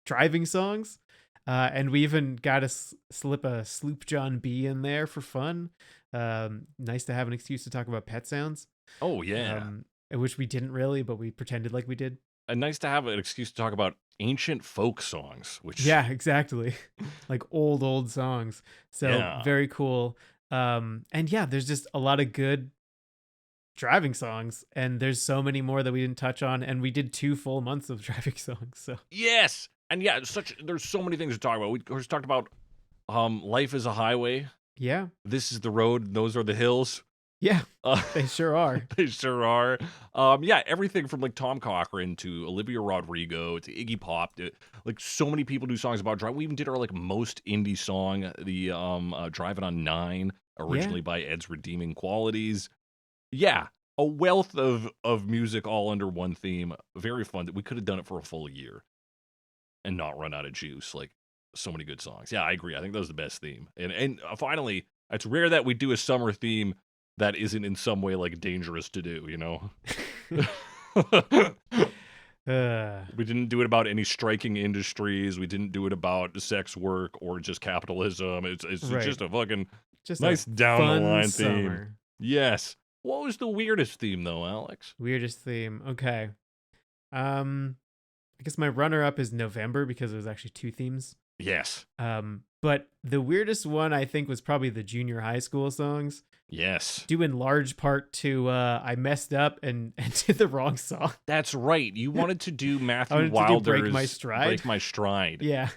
Speaker 2: driving songs. And we even got to slip a Sloop John B in there for fun. Nice to have an excuse to talk about pet sounds.
Speaker 1: Oh, yeah.
Speaker 2: Which we didn't really, but we pretended like we did.
Speaker 1: And nice to have an excuse to talk about ancient folk songs, which
Speaker 2: Yeah, exactly. Like old songs. So
Speaker 1: Yeah.
Speaker 2: very cool. And yeah, there's just a lot of good driving songs, and there's so many more that we didn't touch on, and we did 2 full months of driving songs. So
Speaker 1: Yes. And yeah, there's so many things to talk about. We just talked about Life is a Highway.
Speaker 2: yeah,
Speaker 1: This is the road, and those are the hills.
Speaker 2: yeah,
Speaker 1: Uh,
Speaker 2: they sure are.
Speaker 1: They sure are. Yeah, everything from like Tom Cochrane to Olivia Rodrigo to Iggy Pop to like so many people do songs about driving. We even did our like most indie song, the Driving on 9, originally by Ed's Redeeming Qualities. Yeah, a wealth of music all under one theme. Very fun. We could have done it for a full year and not run out of juice. Like so many good songs. Yeah, I agree. I think that was the best theme. And finally, it's rare that we do a summer theme that isn't in some way like dangerous to do, you know? We didn't do it about any striking industries. We didn't do it about sex work or just capitalism. It's
Speaker 2: Right.
Speaker 1: just a fucking
Speaker 2: Just
Speaker 1: nice
Speaker 2: a
Speaker 1: down the
Speaker 2: fun
Speaker 1: line theme.
Speaker 2: summer.
Speaker 1: Yes. What was the weirdest theme though, Alex?
Speaker 2: Weirdest theme. Okay. I guess my runner up is November because it was actually 2 themes.
Speaker 1: Yes.
Speaker 2: But the weirdest one I think was probably the junior high school songs,
Speaker 1: Yes.
Speaker 2: due in large part to I messed up and did the wrong song.
Speaker 1: That's right. You wanted to do Matthew
Speaker 2: wanted to do
Speaker 1: Wilder's
Speaker 2: Break My Stride.
Speaker 1: Break My Stride.
Speaker 2: Yeah.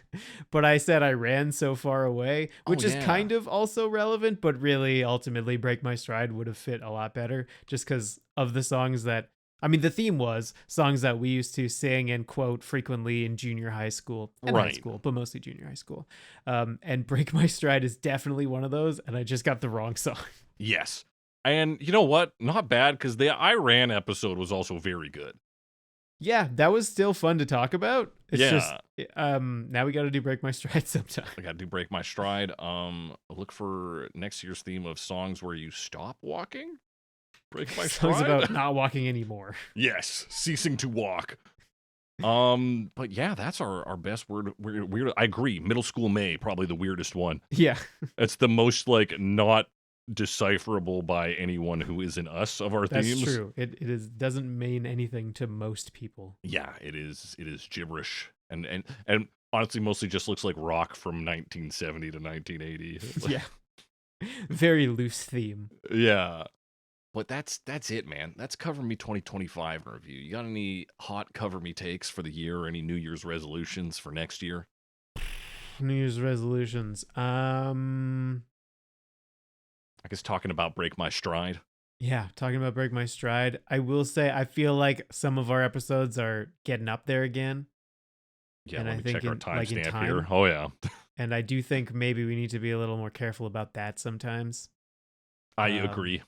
Speaker 2: But I said I ran so far away, which is
Speaker 1: yeah.
Speaker 2: kind of also relevant, but really ultimately Break My Stride would have fit a lot better just because of the songs that, I mean, the theme was songs that we used to sing and quote frequently in junior high school and high
Speaker 1: Right.
Speaker 2: school, but mostly junior high school. And Break My Stride is definitely one of those, and I just got the wrong song.
Speaker 1: Yes. And you know what? Not bad, because the Iran episode was also very good.
Speaker 2: Yeah, that was still fun to talk about. It's
Speaker 1: Yeah.
Speaker 2: just now we got to do Break My Stride sometime.
Speaker 1: I gotta do Break My Stride. Look for next year's theme of songs where you stop walking. Break My
Speaker 2: Songs
Speaker 1: Stride.
Speaker 2: about not walking anymore.
Speaker 1: Yes, ceasing to walk. But yeah, that's our best word. Weird. I agree. Middle School May, probably the weirdest one.
Speaker 2: Yeah.
Speaker 1: It's the most like not decipherable by anyone who isn't us of our
Speaker 2: That's
Speaker 1: themes.
Speaker 2: true. It doesn't mean anything to most people.
Speaker 1: Yeah, it is gibberish. And honestly mostly just looks like rock from 1970 to 1980.
Speaker 2: Yeah. Very loose theme.
Speaker 1: Yeah. But that's it, man. That's Cover Me 2025 in review. You got any hot Cover Me takes for the year or any New Year's resolutions for next year?
Speaker 2: New Year's resolutions.
Speaker 1: I guess talking about Break My Stride.
Speaker 2: Yeah, talking about Break My Stride. I will say I feel like some of our episodes are getting up there again.
Speaker 1: Yeah,
Speaker 2: And
Speaker 1: let
Speaker 2: I
Speaker 1: me
Speaker 2: think
Speaker 1: check our
Speaker 2: in- like in
Speaker 1: timestamp
Speaker 2: time.
Speaker 1: here. Oh yeah.
Speaker 2: And I do think maybe we need to be a little more careful about that sometimes.
Speaker 1: I
Speaker 2: Um,
Speaker 1: agree.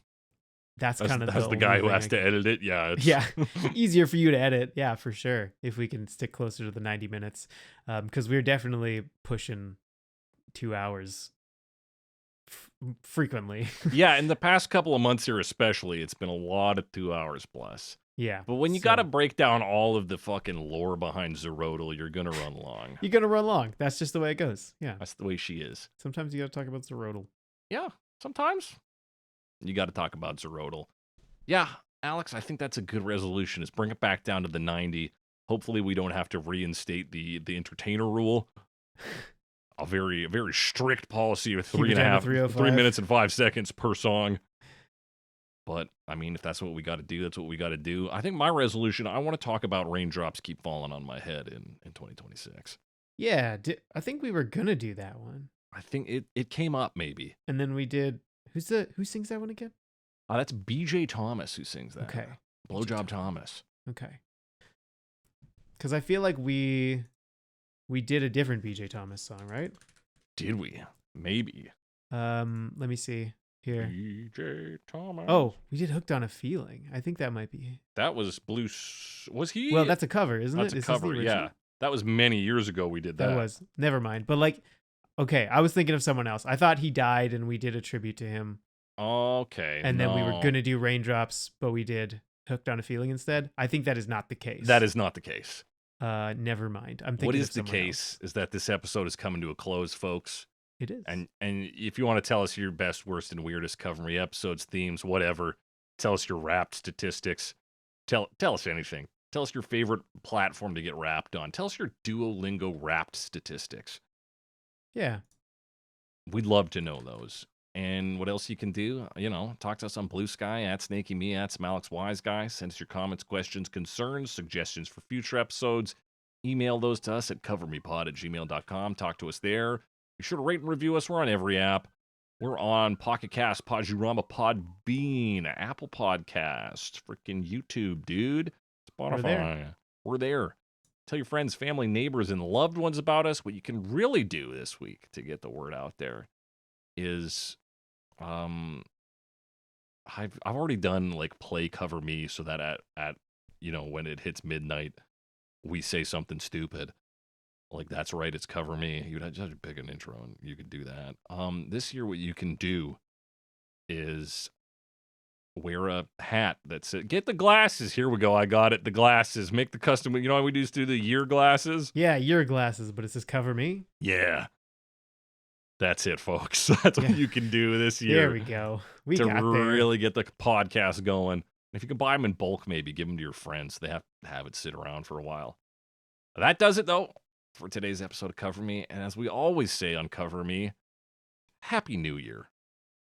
Speaker 2: That's
Speaker 1: As
Speaker 2: kind of
Speaker 1: the guy who has to edit it, yeah.
Speaker 2: Yeah, easier for you to edit. Yeah, for sure. If we can stick closer to the 90 minutes, because we're definitely pushing 2 hours frequently.
Speaker 1: Yeah, in the past couple of months here especially, it's been a lot of 2 hours plus.
Speaker 2: Yeah.
Speaker 1: But when you
Speaker 2: so
Speaker 1: got to break down all of the fucking lore behind Zerodal, you're going to run long.
Speaker 2: you're gonna run long. That's just the way it goes. Yeah.
Speaker 1: That's the way she is.
Speaker 2: Sometimes you gotta talk about Zerodal.
Speaker 1: Yeah, sometimes you got to talk about Zerodal. Yeah, Alex, I think that's a good resolution. Is bring it back down to the 90. Hopefully, we don't have to reinstate the entertainer rule. A very strict policy of
Speaker 2: Keep it down to
Speaker 1: 3
Speaker 2: 3:05.
Speaker 1: minutes and 5 seconds per song. But I mean, if that's what we got to do, that's what we got to do. I think my resolution, I want to talk about Raindrops Keep Falling on My Head in 2026.
Speaker 2: Yeah, I think we were gonna do that one,
Speaker 1: I think it came up maybe.
Speaker 2: and then we did. Who sings that one again?
Speaker 1: That's BJ Thomas who sings that.
Speaker 2: Okay.
Speaker 1: Blowjob Thomas.
Speaker 2: Okay. Because I feel like we we did a different BJ Thomas song, right?
Speaker 1: Did we? Maybe.
Speaker 2: Let me see here.
Speaker 1: BJ Thomas.
Speaker 2: Oh, we did "Hooked on a Feeling." I think that might be.
Speaker 1: That was Was he?
Speaker 2: Well, that's a cover, isn't
Speaker 1: That's
Speaker 2: it?
Speaker 1: a
Speaker 2: Is this the
Speaker 1: cover,
Speaker 2: original?
Speaker 1: yeah. That was many years ago we did that.
Speaker 2: That was. Never mind. But like, okay, I was thinking of someone else. I thought he died and we did a tribute to him.
Speaker 1: Okay.
Speaker 2: And then we were
Speaker 1: no.
Speaker 2: going to do Raindrops, but we did "Hooked on a Feeling" instead. I think that is not the case.
Speaker 1: That is not the case.
Speaker 2: Never mind. I'm thinking
Speaker 1: What
Speaker 2: of
Speaker 1: is the
Speaker 2: someone
Speaker 1: case
Speaker 2: else.
Speaker 1: is that this episode is coming to a close, folks.
Speaker 2: It is.
Speaker 1: And if you want to tell us your best, worst, and weirdest Cover Me episodes, themes, whatever, tell us your Wrapped statistics. Tell us anything. Tell us your favorite platform to get Wrapped on. Tell us your Duolingo Wrapped statistics.
Speaker 2: Yeah.
Speaker 1: We'd love to know those. And what else you can do? Talk to us on Blue Sky, at Snakey Me, at Smalix Wise Guy. Send us your comments, questions, concerns, suggestions for future episodes. Email those to us at covermepod@gmail.com. Talk to us there. Be sure to rate and review us. We're on every app. We're on Pocket Cast, Podurama, Podbean, Apple Podcasts, freaking YouTube, dude. Spotify. We're there. Tell your friends, family, neighbors, and loved ones about us. What you can really do this week to get the word out there is I've already done like play Cover Me so that at when it hits midnight we say something stupid. Like, that's right, it's Cover Me. You'd have to pick an intro and you could do that. This year, what you can do is wear a hat that says, get the glasses. Here we go. I got it. The glasses. Make the custom. You know how we used to do the year glasses?
Speaker 2: Yeah, your glasses, but it says "Cover Me."
Speaker 1: Yeah. That's it, folks. That's what you can do this year.
Speaker 2: There we go. We
Speaker 1: to
Speaker 2: got there.
Speaker 1: really get the podcast going. If you can buy them in bulk, maybe give them to your friends. They have to have it sit around for a while. That does it, though, for today's episode of Cover Me. And as we always say on Cover Me, Happy New Year.